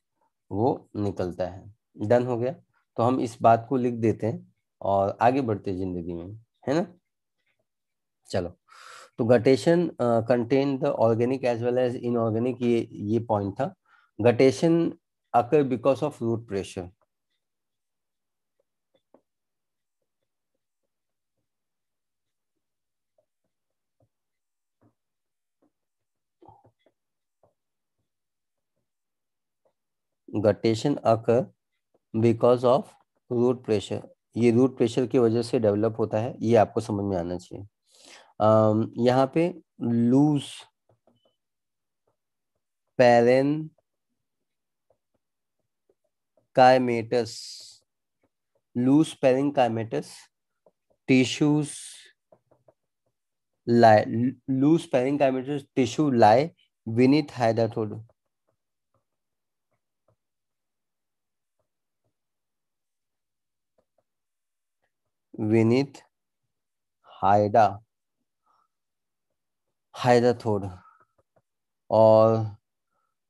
वो निकलता है। डन हो गया। तो हम इस बात को लिख देते हैं और आगे बढ़ते हैं जिंदगी में, है ना। चलो, तो guttation contain the organic as well as inorganic, ये पॉइंट था। Guttation occur because of root pressure. Guttation occur because of root pressure, ये रूट प्रेशर की वजह से डेवलप होता है, ये आपको समझ में आना चाहिए। यहाँ पे loose parenchymatous, loose parenchymatous tissues lie, loose parenchymatous tissue lie beneath hydathoid, beneath hyda hydathode. और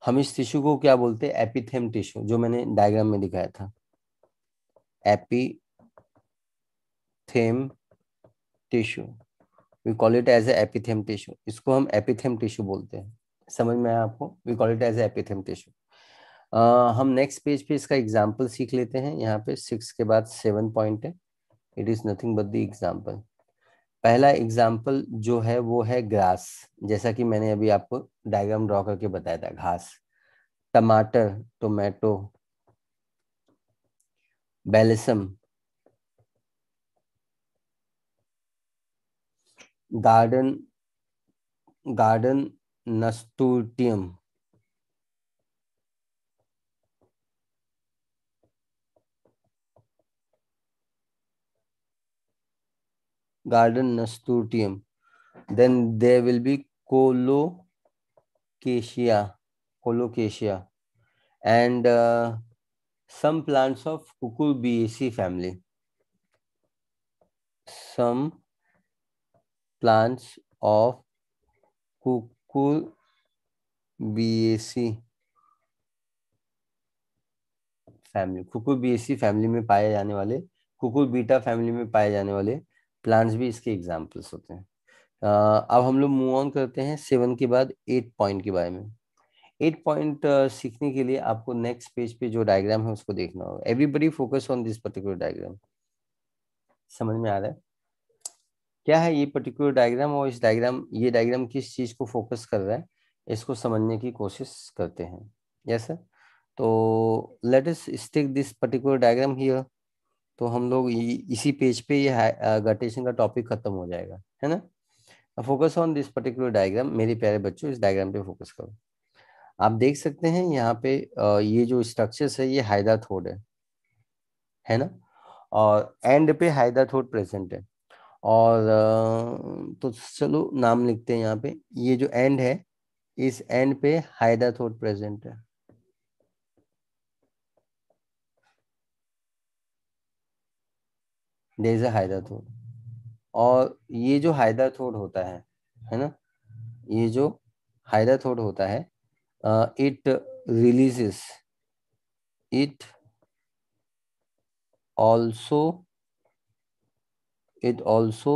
हम इस टिश्यू को क्या बोलते हैं? एपिथेम टिश्यू, जो मैंने डायग्राम में दिखाया था, epithem tissue. We call it as a epithem tissue, इसको हम एपिथेम टिश्यू बोलते हैं। समझ में आया आपको? We call it as a epithem tissue. हम नेक्स्ट पेज पे इसका एग्जाम्पल सीख लेते हैं। यहाँ पे 6 के बाद 7 पॉइंट है, it is nothing but the example. पहला एग्जाम्पल जो है वो है ग्रास, जैसा कि मैंने अभी आपको डायग्राम ड्रॉ करके बताया था, घास। टमाटर, tomato, balsam, garden, garden nasturtium, garden nasturtium. Then there will be colocasia, colocasia, and some plants of cucurbitaceae family. some plants of cucurbitaceae family, cucurbitaceae family में पाए जाने वाले, कुकुरबिटा फैमिली में पाए जाने वाले प्लांट्स भी इसके एग्जाम्पल्स होते हैं। अब हम लोग मूव ऑन करते हैं 7 के बाद 8 पॉइंट के बारे में। 8 पॉइंट सीखने के लिए आपको नेक्स्ट पेज पे जो डायग्राम है उसको देखना होगा। Everybody focus on this particular diagram. समझ में आ रहा है क्या है ये पर्टिकुलर डायग्राम, और इस डायग्राम, ये डायग्राम किस चीज को फोकस कर रहा है, इसको समझने की कोशिश करते हैं। Yes sir. तो let us stick this particular diagram here. तो हम लोग इसी पेज पे ये गटेशन का टॉपिक खत्म हो जाएगा, है ना। Focus on this particular diagram. मेरे प्यारे बच्चों, इस डायग्राम पे फोकस करो। आप देख सकते हैं यहाँ पे ये जो स्ट्रक्चर्स है ये हाइड्राथोड है ना, और एंड पे हाइड्राथोड प्रेजेंट है। और तो चलो नाम लिखते हैं यहाँ पे। ये जो एंड है, इस एंड पे हाइड्राथोड प्रेजेंट है। देयर इज अ हाइड्राथोड। और ये जो हाइड्राथोड होता है ना, ये जो हाइड्राथोड होता है, it releases, it also, it also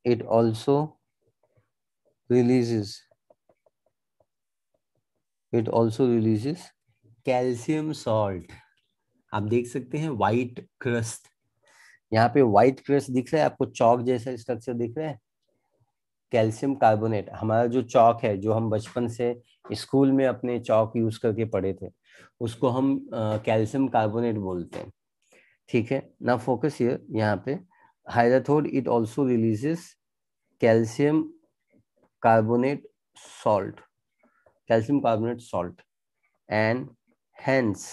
it also releases, it also releases calcium salt. आप देख सकते हैं व्हाइट क्रस्ट, यहाँ पे व्हाइट क्रस्ट दिख रहा है आपको, चौक जैसा स्ट्रक्चर दिख रहा है। कैल्शियम कार्बोनेट, हमारा जो चौक है, जो हम बचपन से स्कूल में अपने चौक यूज करके पढ़े थे, उसको हम कैल्शियम कार्बोनेट बोलते हैं। ठीक है ना, फोकस हियर, यहाँ पे हाइड्राथोड it also releases calcium carbonate salt, calcium carbonate salt, and hence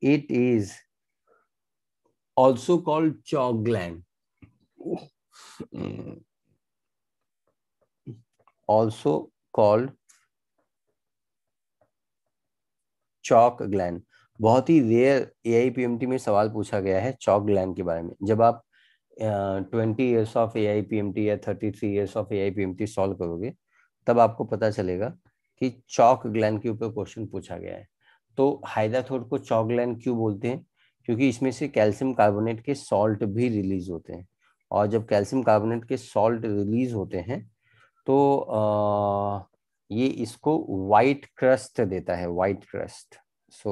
it is also called chalk gland, also called chalk gland। बहुत ही रेयर एआईपीएमटी में सवाल पूछा गया है चॉक ग्लैंड के बारे में। जब आप 20 ईयर्स ऑफ एआईपीएमटी या 33 ईयर्स ऑफ एआईपीएमटी सॉल्व करोगे, तब आपको पता चलेगा कि चॉक ग्लैंड के ऊपर क्वेश्चन पूछा गया है। तो हाइड्राथोड को चॉक ग्लैंड क्यों बोलते हैं? क्योंकि इसमें से कैल्शियम कार्बोनेट के सॉल्ट भी रिलीज होते हैं, और जब कैल्शियम कार्बोनेट के सॉल्ट रिलीज होते हैं तो ये इसको व्हाइट क्रस्ट देता है, white crust. So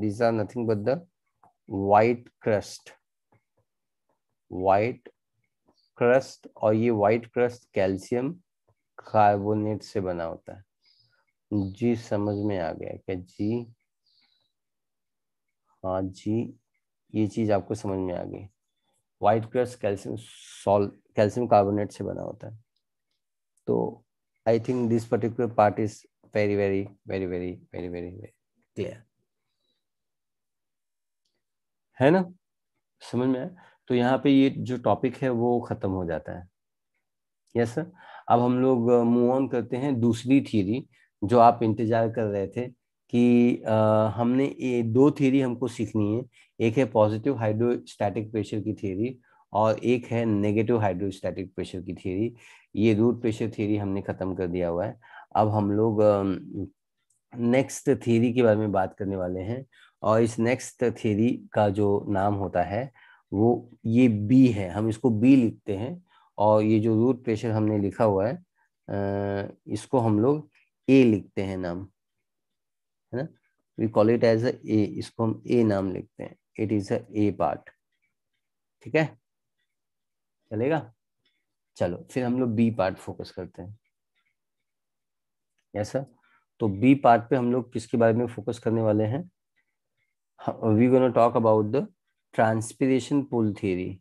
these are nothing but the white crust, white crust। और ये white crust कैल्शियम कार्बोनेट से बना होता है। जी समझ में आ गया क्या जी? हाँ जी, ये चीज आपको समझ में आ गई। White crust calcium salt, calcium carbonate से बना होता है। तो I think this particular part is very very very very very very very clear, है ना, समझ में आया? तो यहाँ पे ये जो टॉपिक है वो खत्म हो जाता है। Yes sir. अब हम लोग मूव ऑन करते हैं दूसरी थ्योरी, जो आप इंतजार कर रहे थे कि हमने ये दो थ्योरी हमको सीखनी है। एक है पॉजिटिव हाइड्रोस्टैटिक प्रेशर की थ्योरी, और एक है नेगेटिव हाइड्रोस्टैटिक प्रेशर की थ्योरी। ये रूट प्रेशर थ्योरी हमने खत्म कर दिया हुआ है। अब हम लोग नेक्स्ट थ्योरी के बारे में बात करने वाले हैं, और इस नेक्स्ट थ्योरी का जो नाम होता है वो ये बी है। हम इसको बी लिखते हैं, और ये जो रूट प्रेशर हमने लिखा हुआ है इसको हम लोग ए लिखते हैं नाम, है ना। We call it as A, इसको हम ए नाम लिखते हैं। It is a A part. ठीक है, चलेगा। चलो फिर हम लोग बी पार्ट फोकस करते हैं। Yes sir. तो बी पार्ट पे हम लोग किसके बारे में फोकस करने वाले हैं? We gonna talk about the transpiration pull theory.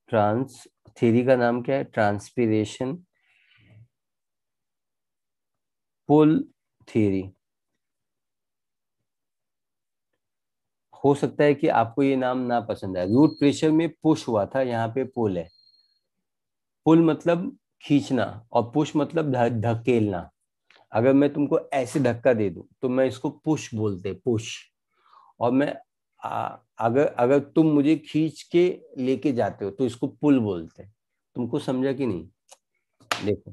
Trans theory का नाम क्या है? Transpiration pull theory. हो सकता है कि आपको ये नाम ना पसंद आए। रूट प्रेशर में पुश हुआ था, यहाँ पे पुल है। पुल मतलब खींचना, और पुश मतलब धकेलना। अगर मैं तुमको ऐसे धक्का दे दूं तो मैं इसको पुश बोलते, पुश। और मैं अगर अगर तुम मुझे खींच के लेके जाते हो तो इसको पुल बोलते हैं। तुमको समझा कि नहीं? देखो,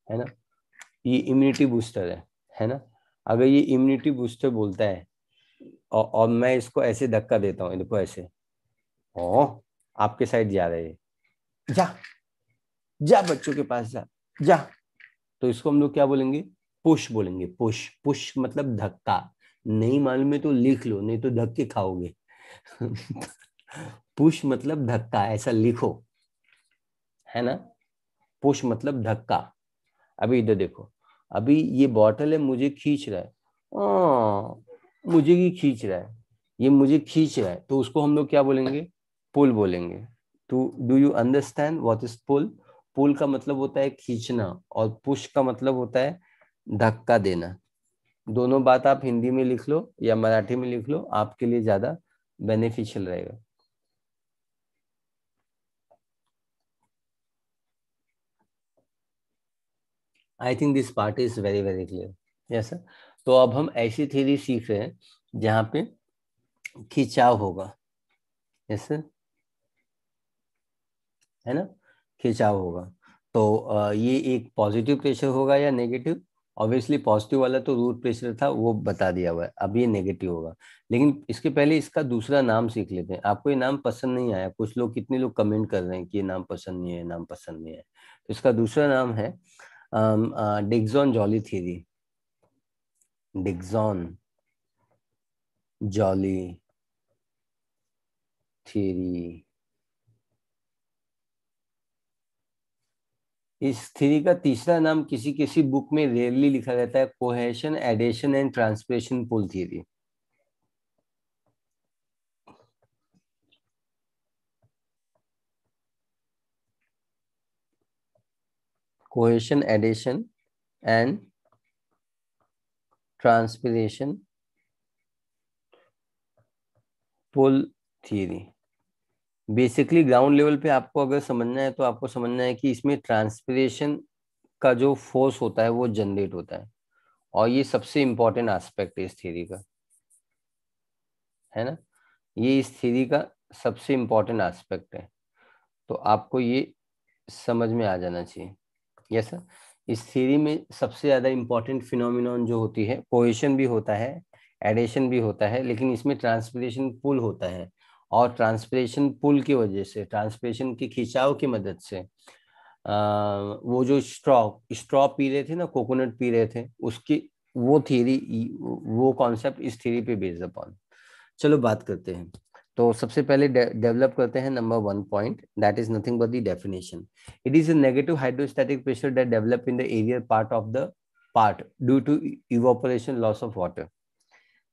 है ना, ये इम्यूनिटी बूस्टर है ना। अगर ये इम्यूनिटी बूस्टर बोलता है और मैं इसको ऐसे धक्का देता हूँ, देखो ऐसे, ओ आपके साइड जा रहे हैं, जा, जा बच्चों के पास जा, जा, तो इसको हम लोग क्या बोलेंगे? पुश बोलेंगे, पुश। पुश मतलब धक्का। नहीं मालूम है तो लिख लो, नहीं तो धक्के खाओगे। पुश मतलब धक्का, ऐसा लिखो, है ना। पुश मतलब धक्का। अभी इधर देखो, अभी ये बॉटल है, मुझे खींच रहा है, मुझे ही खींच रहा है, ये मुझे खींच रहा है, तो उसको हम लोग क्या बोलेंगे? पुल बोलेंगे। तो do you understand what is pull? Pull का मतलब होता है खींचना, और पुश का मतलब होता है धक्का देना। दोनों बात आप हिंदी में लिख लो या मराठी में लिख लो, आपके लिए ज्यादा बेनिफिशियल रहेगा। आई think this part is very very clear. Yes sir. तो अब हम ऐसी थ्योरी सीख रहे हैं जहाँ पे खिंचाव होगा। यस सर, है ना, खिंचाव होगा। तो ये एक पॉजिटिव प्रेशर होगा या नेगेटिव? ऑब्वियसली पॉजिटिव वाला तो रूट प्रेशर था, वो बता दिया हुआ है। अब ये नेगेटिव होगा, लेकिन इसके पहले इसका दूसरा नाम सीख लेते हैं। आपको ये नाम पसंद नहीं आया, कुछ लोग, कितने लोग कमेंट कर रहे हैं कि ये नाम पसंद नहीं है, नाम पसंद नहीं है, तो इसका दूसरा नाम है Dixon Joly theory. Dixon Joly theory. इस थ्योरी का तीसरा नाम किसी किसी बुक में रेयरली लिखा रहता है, cohesion adhesion and transpiration pull theory. Cohesion adhesion and transpiration pull theory. Basically ground level पे आपको अगर समझना है तो आपको समझना है कि इसमें ट्रांसपिरेशन का जो फोर्स होता है वो जनरेट होता है, और ये सबसे इंपॉर्टेंट एस्पेक्ट है इस थ्योरी का, है ना। ये इस थ्योरी का सबसे इंपॉर्टेंट एस्पेक्ट है, तो आपको ये समझ में आ जाना चाहिए। Yes sir. इस थ्योरी में सबसे ज्यादा इंपॉर्टेंट फिनोमिनॉन जो होती है, कोहेशन भी होता है, एडेशन भी होता है, लेकिन इसमें ट्रांसपिरेशन पुल होता है। और ट्रांसपिरेशन पुल की वजह से, ट्रांसपिरेशन के खिंचाव की मदद से वो जो स्ट्रॉ पी रहे थे ना, कोकोनट पी रहे थे, उसकी वो थ्योरी, वो कॉन्सेप्ट इस थ्योरी पे बेस्ड अपॉन। चलो बात करते हैं। तो सबसे पहले डेवलप करते हैं number 1 point, that is nothing but the definition. It is a negative hydrostatic pressure that develop in the aerial part of the part due to evaporation loss of water.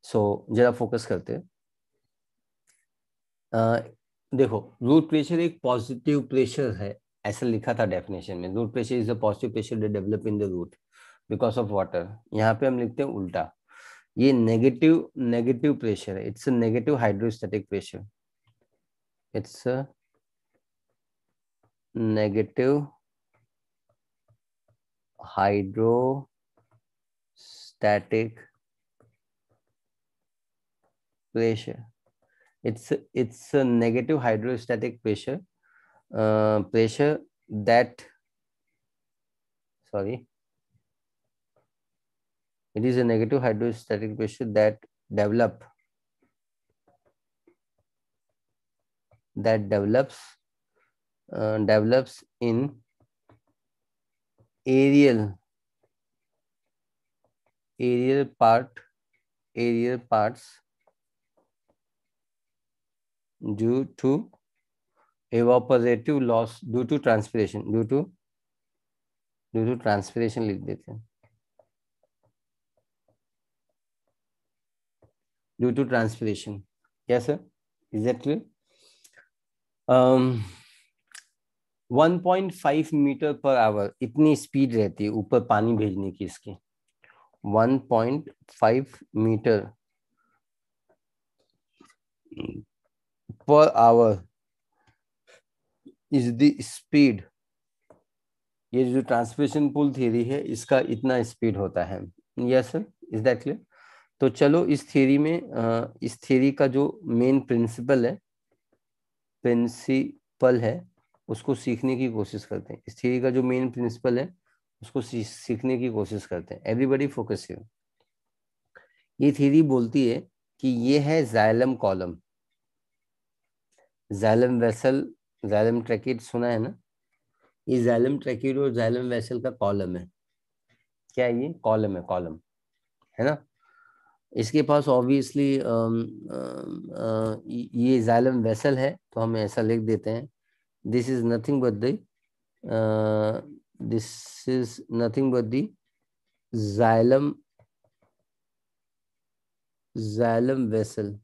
So जरा focus करते हैं। देखो, root pressure एक positive pressure है, ऐसा लिखा था definition में। Root pressure is a positive pressure that develop in the root because of water. यहाँ पे हम लिखते हैं उल्टा, ये नेगेटिव नेगेटिव प्रेशर है, it's a negative hydrostatic pressure, it's a negative hydrostatic pressure. It's a negative hydrostatic pressure, pressure that, sorry, it is a negative hydrostatic pressure that develop that develops in aerial aerial part aerial parts due to evaporative loss, due to transpiration लिख देते हैं, due to transpiration. Yes sir, is that clear? 1.5 metre per hour इतनी speed रहती है ऊपर पानी भेजने की इसकी। 1.5 metre per hour is the speed ये जो ट्रांसमिशन पुल थ्योरी है इसका इतना स्पीड होता है। Yes sir, is that clear? तो चलो इस थ्योरी में इस थ्योरी का जो मेन प्रिंसिपल है उसको सीखने की कोशिश करते हैं। इस थ्योरी का जो मेन प्रिंसिपल है उसको सीखने की कोशिश करते हैं। Everybody focus here. ये थ्योरी बोलती है कि ये है xylem column, xylem vessel, xylem ट्रैकेट सुना है ना? ये जाइलम ट्रैकेट और जाइलम वेसल का कॉलम है। क्या है ये? कॉलम है, कॉलम है ना। इसके पास ऑब्वियसली ये जाइलम वेसल है तो हम ऐसा लिख देते हैं, this is nothing but the this is nothing but the xylem xylem vessel.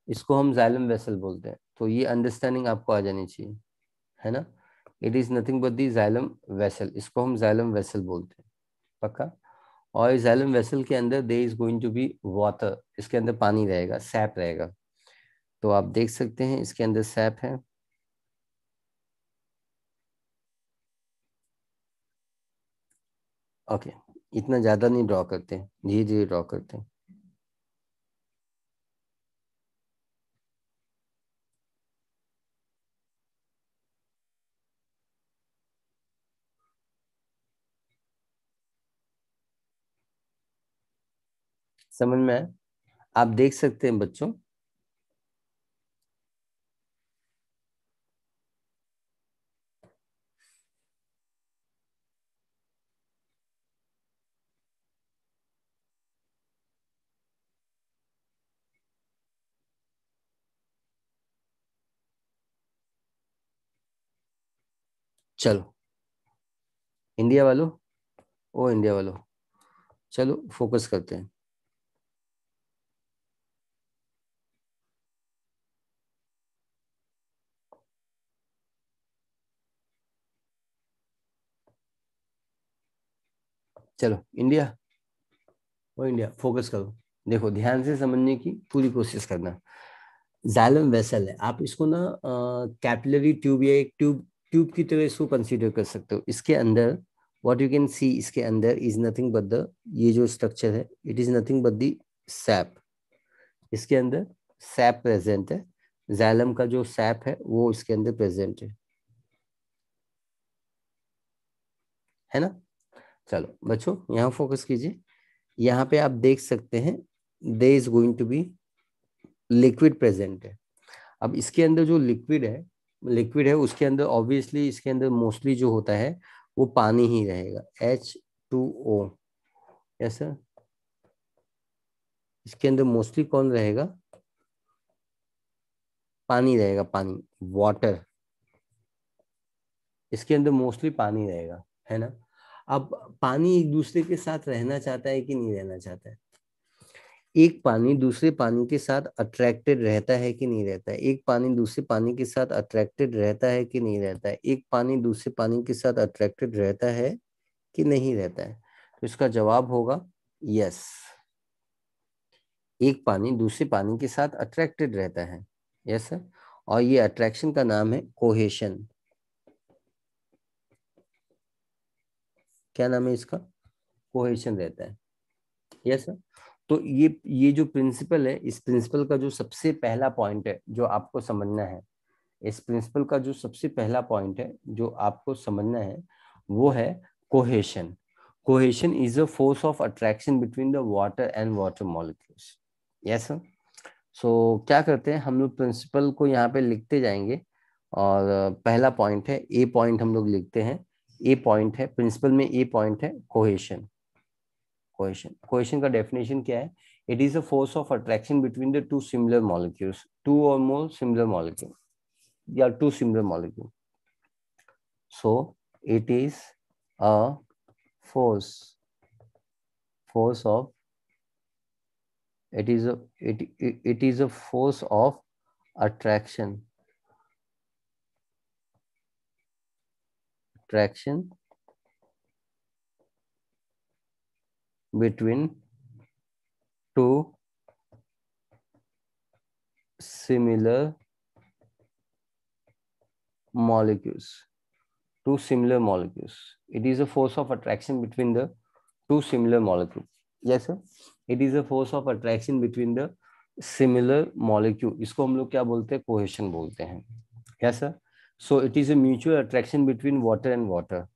इसको हम जाइलम वेसल बोलते हैं। तो ये अंडरस्टैंडिंग आपको आ जानी चाहिए, है ना। It is nothing but the xylem vessel, इसको हम जाइलम वेसल बोलते हैं, पक्का। और इस जाइलम वेसल के अंदर there is going to be water, इसके अंदर पानी रहेगा, सैप रहेगा। तो आप देख सकते हैं इसके अंदर सैप है। ओके, इतना ज्यादा नहीं ड्रॉ करते, धीरे धीरे ड्रॉ करते हैं। समझ में आया? आप देख सकते हैं बच्चों। चलो इंडिया वालों, ओ इंडिया वालों, चलो फोकस करते हैं। चलो इंडिया, ओ इंडिया, फोकस करो। देखो ध्यान से समझने की पूरी कोशिश करना। जाइलम वेसल है, आप इसको ना कैपिलरी ट्यूब या एक ट्यूब ट्यूब की तरह इसको कंसीडर कर सकते हो। इसके अंदर व्हाट यू कैन सी, इसके अंदर इज नथिंग बट द, ये जो स्ट्रक्चर है it is nothing but the SAP. इसके अंदर सैप प्रेजेंट है, जाइलम का जो सैप है वो इसके अंदर प्रेजेंट है ना। चलो बच्चों यहाँ फोकस कीजिए। यहाँ पे आप देख सकते हैं they is going to be liquid present है। अब इसके अंदर जो लिक्विड है उसके अंदर ऑब्वियसली इसके अंदर मोस्टली जो होता है वो पानी ही रहेगा, H2O। यस सर, इसके अंदर मोस्टली कौन रहेगा? पानी रहेगा, पानी, वाटर। इसके अंदर मोस्टली पानी रहेगा, है ना। अब पानी एक दूसरे के साथ रहना चाहता है कि नहीं रहना चाहता है? एक पानी दूसरे पानी के साथ अट्रैक्टेड रहता है कि नहीं रहता है? एक पानी दूसरे पानी के साथ अट्रैक्टेड रहता है कि नहीं रहता है? एक पानी दूसरे पानी के साथ अट्रैक्टेड रहता है कि नहीं रहता है? तो इसका जवाब होगा यस, एक पानी दूसरे पानी के साथ अट्रैक्टेड रहता है। यस सर, और ये अट्रैक्शन का नाम है कोहेशन। क्या नाम है इसका? कोहेशन रहता है। Yes sir. तो ये जो प्रिंसिपल है, इस प्रिंसिपल का जो सबसे पहला पॉइंट है जो आपको समझना है, इस प्रिंसिपल का जो सबसे पहला पॉइंट है जो आपको समझना है वो है cohesion. Cohesion is a force of attraction between the water and water molecules. Yes sir. So क्या करते हैं हम लोग, प्रिंसिपल को यहाँ पे लिखते जाएंगे। और पहला पॉइंट है, ए पॉइंट हम लोग लिखते हैं। ए पॉइंट है प्रिंसिपल में, ए पॉइंट है कोहेशन। कोहेशन, कोहेशन का डेफिनेशन क्या है? It is a force of attraction between the two similar molecules, two or more similar molecule या two similar molecule. So it is a force of, it is a force of attraction between two similar molecules. two similar molecules. It is a force of attraction between the two similar molecules. Yes sir, it is a force of attraction between the similar molecule. इसको हम लोग क्या बोलते हैं, cohesion बोलते हैं. Yes sir. So it is a mutual attraction between water and water.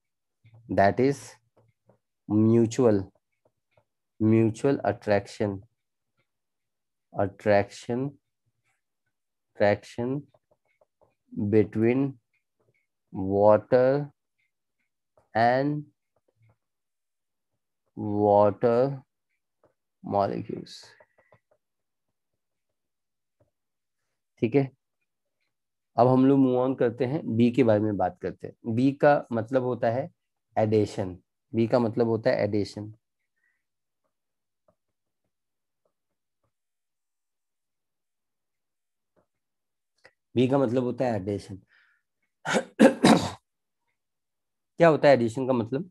That is mutual attraction between water and water molecules. ठीक है. अब हम लोग मूव ऑन करते हैं, बी के बारे में बात करते हैं. बी का मतलब होता है एडेशन. बी का मतलब होता है एडेशन. बी का मतलब होता है एडेशन. क्या होता है एडिशन का मतलब?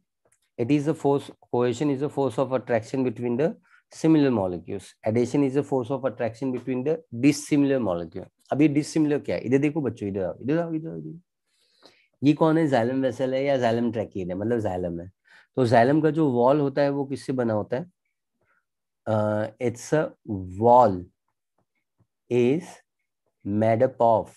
It is a force, cohesion is a force of attraction between the similar molecules. Addition is a force of attraction between the dissimilar molecule. अब ये dissimilar क्या है? इधर देखो बच्चों, इधर आओ, इधर आओ, इधर आओ. ये कौन है? जाइलम वेसल है या जाइलम ट्रैकीन है, मतलब जाइलम है. तो जाइलम का जो वॉल होता है वो किससे बना होता है? It's a wall is made up of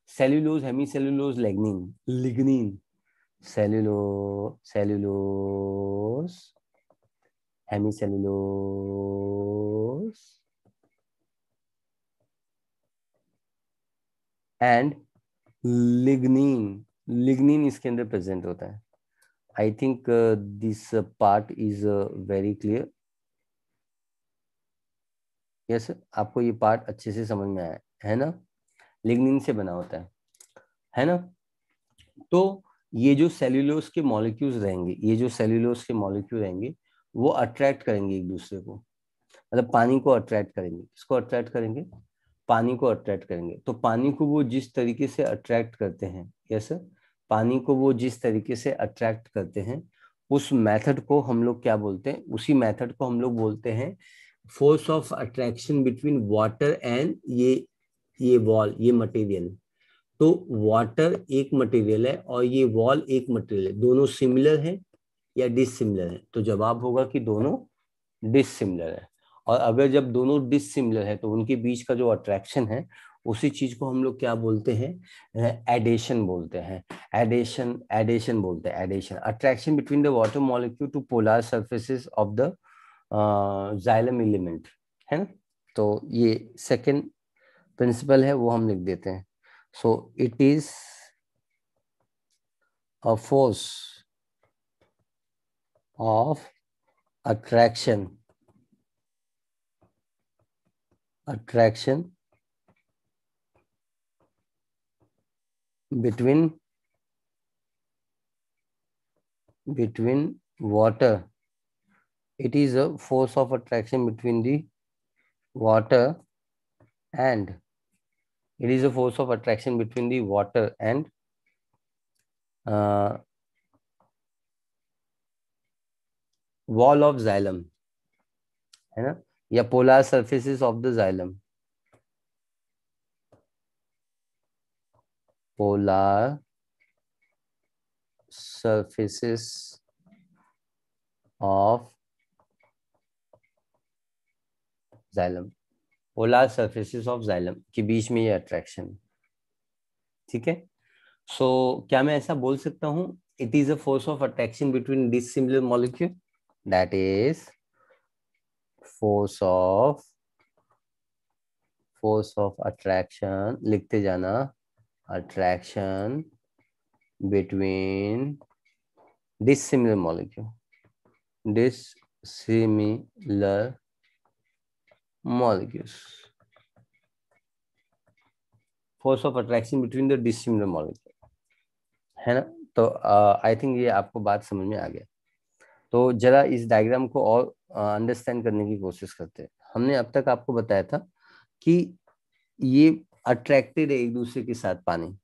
cellulose, hemicellulose, lignin, cellulose, hemicellulose and lignin इसके अंदर प्रेजेंट होता है. आई think this part is very clear. Yes, आपको ये पार्ट अच्छे से समझ में आया है ना? लिग्निन से बना होता है ना? तो ये जो सेल्यूलोज के मॉलिक्यूल्स रहेंगे, वो अट्रैक्ट करेंगे एक दूसरे को, मतलब पानी को अट्रैक्ट करेंगे. किसको अट्रैक्ट करेंगे? पानी को अट्रैक्ट करेंगे. तो पानी को वो जिस तरीके से अट्रैक्ट करते हैं, यस, पानी को वो जिस तरीके से अट्रैक्ट करते हैं, उस मेथड को हम लोग क्या बोलते हैं? उसी मेथड को हम लोग बोलते हैं force of attraction between water and ये वॉल, ये मटेरियल. तो वाटर एक मटेरियल है और ये वॉल एक मटेरियल है. दोनों सिमिलर है या डिसिमिलर है? तो जवाब होगा कि दोनों डिसिमिलर है. और अगर जब दोनों डिसिमिलर है तो उनके बीच का जो अट्रैक्शन है, उसी चीज को हम लोग क्या बोलते हैं? एडेशन बोलते हैं. एडेशन बोलते हैं. Adhesion, attraction between the water molecule to polar surfaces of the xylem element, है ना? तो ये सेकंड प्रिंसिपल है, वो हम लिख देते हैं. So it is a force of attraction between water. It is a force of attraction between the water and uh, wall of xylem, है ना? या polar surfaces of the xylem. Polar surfaces of xylem. Polar surfaces of xylem के बीच में ये attraction. ठीक है. सो क्या मैं ऐसा बोल सकता हूं, it is a force of attraction between dissimilar molecule? That is force of attraction, लिखते जाना, attraction between dissimilar molecules, force of attraction between the dissimilar molecule, है ना? तो आई थिंक ये आपको बात समझ में आ गया. तो जरा इस डायग्राम को और अंडरस्टैंड करने की कोशिश करते हैं. हमने अब तक आपको बताया था कि ये अट्रैक्टेड है एक दूसरे के साथ पानी,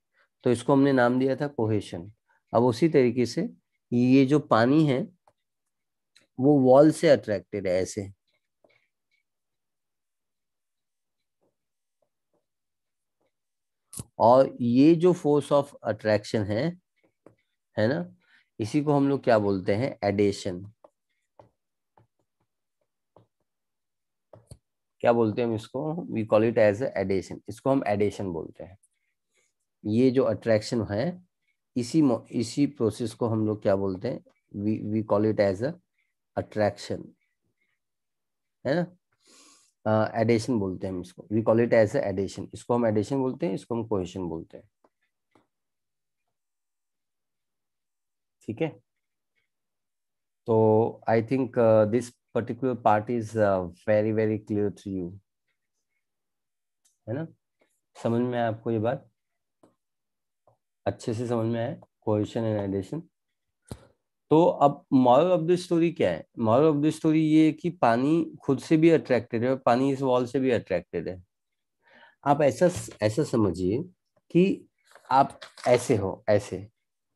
तो इसको हमने नाम दिया था कोहेशन. अब उसी तरीके से ये जो पानी है वो वॉल से अट्रैक्टेड है, ऐसे. और ये जो फोर्स ऑफ अट्रैक्शन है ना, इसी को हम लोग क्या बोलते हैं, एडेशन। क्या बोलते हैं हम इसको, we call it as adhesion, इसको हम एडेशन बोलते हैं। ये जो अट्रैक्शन है, इसी प्रोसेस को हम लोग क्या बोलते हैं, we call it as attraction, है ना। एडेशन बोलते हैं हम इसको, we call it as adhesion, इसको हम एडेशन बोलते हैं, इसको हम कोहेशन बोलते हैं। ठीक है, तो I think this particular part is very very clear to you, है ना। समझ में आया आपको ये बात, अच्छे से समझ में आया, कोहेशन एंड एडेशन। तो अब मॉरल ऑफ द स्टोरी क्या है, मॉरल ऑफ द स्टोरी ये है कि पानी खुद से भी अट्रैक्टेड है और पानी इस वॉल से भी अट्रैक्टेड है। आप ऐसा ऐसा समझिए कि आप ऐसे हो, ऐसे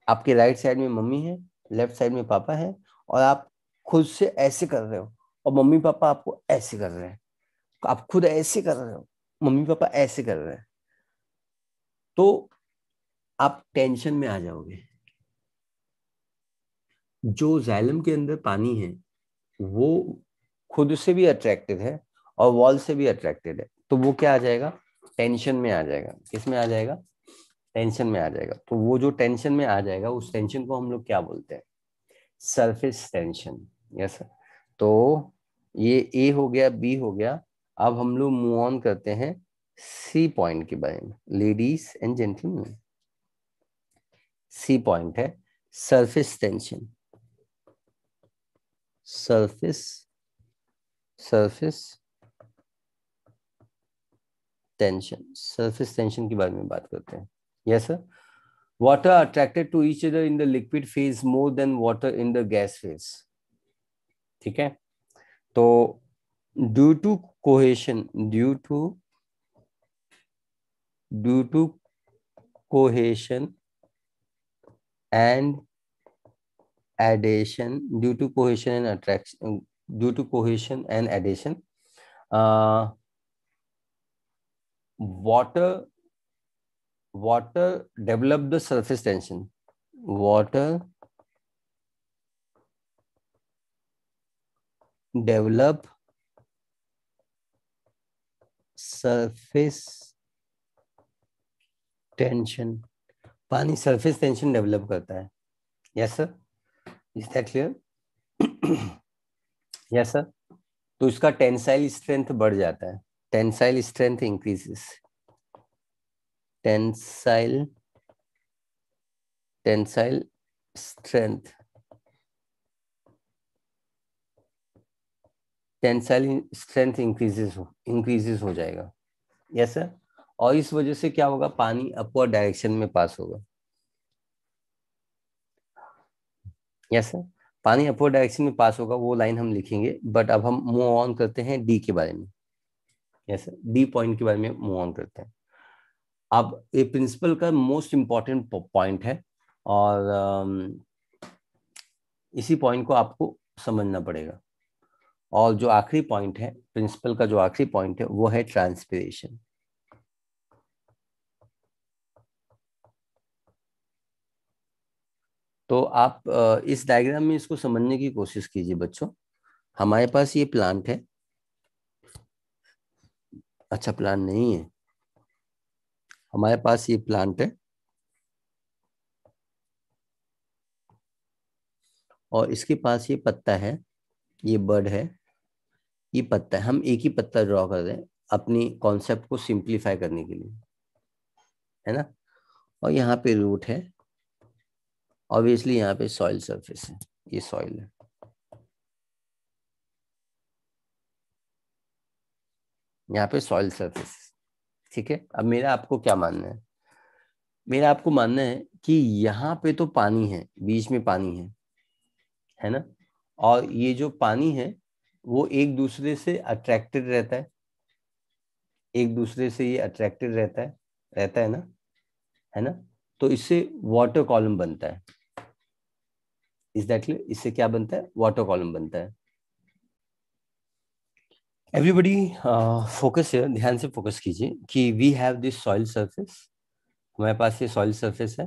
आपके राइट साइड में मम्मी है, लेफ्ट साइड में पापा है, और आप खुद से ऐसे कर रहे हो और मम्मी पापा आपको ऐसे कर रहे हैं, आप खुद ऐसे कर रहे हो, मम्मी पापा ऐसे कर रहे हैं, तो आप टेंशन में आ जाओगे। जो जाइलम के अंदर पानी है वो खुद से भी अट्रैक्टेड है और वॉल से भी अट्रैक्टेड है, तो वो क्या आ जाएगा, टेंशन में आ जाएगा। किस में आ जाएगा, टेंशन में आ जाएगा। तो वो जो टेंशन में आ जाएगा, उस टेंशन को हम लोग क्या बोलते हैं, सरफेस टेंशन। Yes sir. तो ये ए हो गया, बी हो गया। अब हम लोग मूव ऑन करते हैं सी पॉइंट के बारे में, ladies and gentleman. C point है surface tension, surface surface tension, surface tension के बारे में बात करते हैं। Yes sir. Water attracted to each other in the liquid phase more than water in the gas phase. ठीक है, तो due to cohesion, due to cohesion and adhesion, due to cohesion and attraction, due to cohesion and adhesion, water water develop the surface tension, water develop surface tension, पानी surface tension develop करता है। Yes sir, is that clear? Yes sir. तो इसका tensile strength बढ़ जाता है, tensile strength increases, tensile tensile strength, tensile strength increases हो जाएगा। Yes sir. और इस वजह से क्या होगा, पानी अपवर्ड डायरेक्शन में पास होगा। यस सर, पानी अपवर्ड डायरेक्शन में पास होगा, वो लाइन हम लिखेंगे। बट अब हम मूव ऑन करते हैं डी के बारे में। यस सर, डी पॉइंट के बारे में मूव ऑन करते हैं। अब ये प्रिंसिपल का मोस्ट इंपॉर्टेंट पॉइंट है, और इसी पॉइंट को आपको समझना पड़ेगा। और जो आखिरी पॉइंट है प्रिंसिपल का, जो आखिरी पॉइंट है वो है ट्रांसपिरेशन। तो आप इस डायग्राम में इसको समझने की कोशिश कीजिए बच्चों। हमारे पास ये प्लांट है, अच्छा प्लांट नहीं है, हमारे पास ये प्लांट है और इसके पास ये पत्ता है, ये बर्ड है, ये पत्ता है। हम एक ही पत्ता ड्रॉ कर रहे हैं अपनी कॉन्सेप्ट को सिंप्लीफाई करने के लिए, है ना। और यहाँ पे रूट है, ऑब्वियसली यहाँ पे सॉइल सरफेस है, ये सॉइल है, यहाँ पे सॉइल सरफेस। ठीक है, अब मेरा आपको क्या मानना है, मेरा आपको मानना है कि यहाँ पे तो पानी है, बीच में पानी है ना। और ये जो पानी है वो एक दूसरे से अट्रैक्टेड रहता है, एक दूसरे से ये अट्रैक्टेड रहता है ना, है ना। तो इससे वाटर कॉलम बनता है। Is that clear? इससे क्या बनता है, वाटर कॉलम बनता है। एवरीबडी फोकस है, ध्यान से फोकस कीजिए कि we have this soil surface हमारे पास ये सॉइल सरफेस है,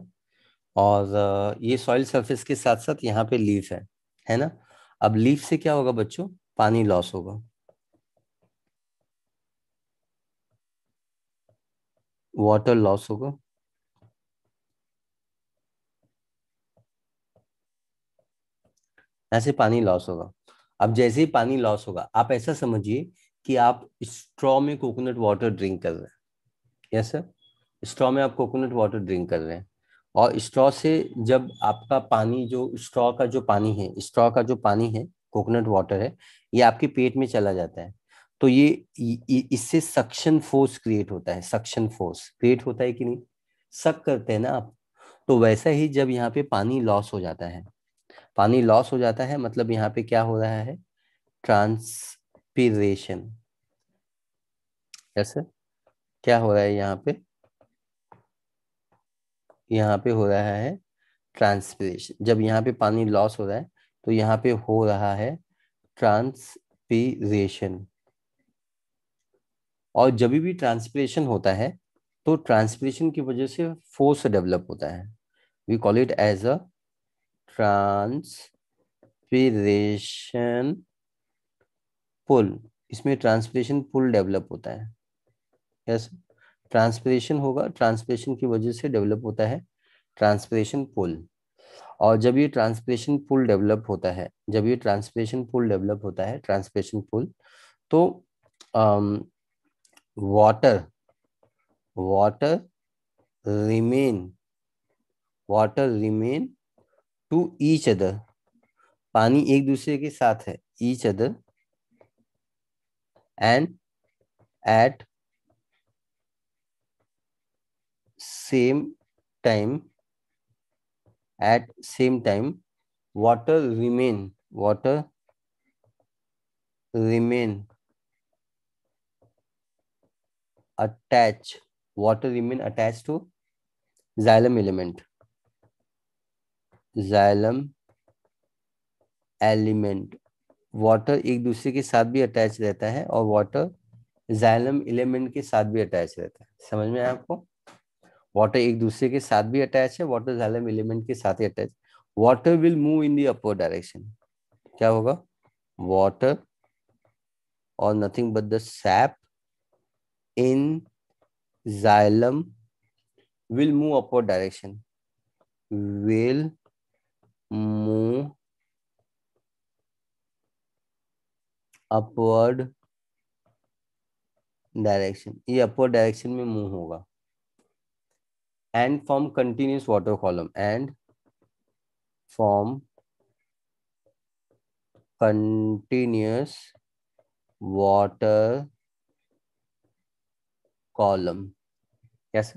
और ये सॉइल सरफेस के साथ साथ यहाँ पे लीफ है ना। अब लीफ से क्या होगा बच्चों, पानी लॉस होगा, वाटर लॉस होगा। ऐसे पानी लॉस होगा। अब जैसे ही पानी लॉस होगा, आप ऐसा समझिए कि आप स्ट्रॉ में कोकोनट वाटर ड्रिंक कर रहे हैं। यस सर, स्ट्रॉ में आप कोकोनट वाटर ड्रिंक कर रहे हैं, और स्ट्रॉ से जब आपका पानी, जो स्ट्रॉ का जो पानी है, स्ट्रॉ का जो पानी है, कोकोनट वाटर है, ये आपके पेट में चला जाता है। तो इससे सक्शन फोर्स क्रिएट होता है, सक्शन फोर्स क्रिएट होता है कि नहीं, सक करते हैं ना आप। तो वैसा ही जब यहाँ पे पानी लॉस हो जाता है, पानी लॉस हो जाता है, मतलब यहाँ पे क्या हो रहा है, ट्रांसपीरेशन। यस सर, क्या हो रहा है यहाँ पे, यहाँ पे हो रहा है ट्रांसपीरेशन। जब यहाँ पे पानी लॉस हो रहा है, तो यहाँ पे हो रहा है ट्रांसपीरेशन। और जब भी ट्रांसपीरेशन होता है, तो ट्रांसपीरेशन की वजह से फोर्स डेवलप होता है। We call it as a transpiration pull. इसमें ट्रांसपीरेशन पुल डेवलप होता है। यस, ट्रांसपीरेशन होगा, ट्रांसपीरेशन की वजह से डेवलप होता है ट्रांसपीरेशन पुल। और जब ये ट्रांसपीरेशन पुल डेवलप होता है, जब ये ट्रांसपीरेशन पुल डेवलप होता है, ट्रांसपीरेशन पुल, तो water water remain water remain to each other. पानी एक दूसरे के साथ है, each other, and at same time, at same time water remain attach water remain attached to xylem element, xylem element. वाटर एक दूसरे के साथ भी अटैच रहता है, और वाटर जाइलम एलिमेंट के साथ भी अटैच रहता है। समझ में आया आपको, वाटर एक दूसरे के साथ भी अटैच है, वाटर जाइलम एलिमेंट के साथ ही attach. Water will move in the upward direction. क्या होगा, वाटर और nothing but the sap in xylem will move upward direction, will move upward direction, ये अपवर्ड डायरेक्शन में मूव होगा। And form continuous water column, and form continuous water column. Yes,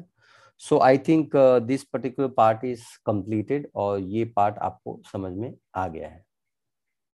so I think this particular part is completed, और ये part आपको समझ में आ गया है।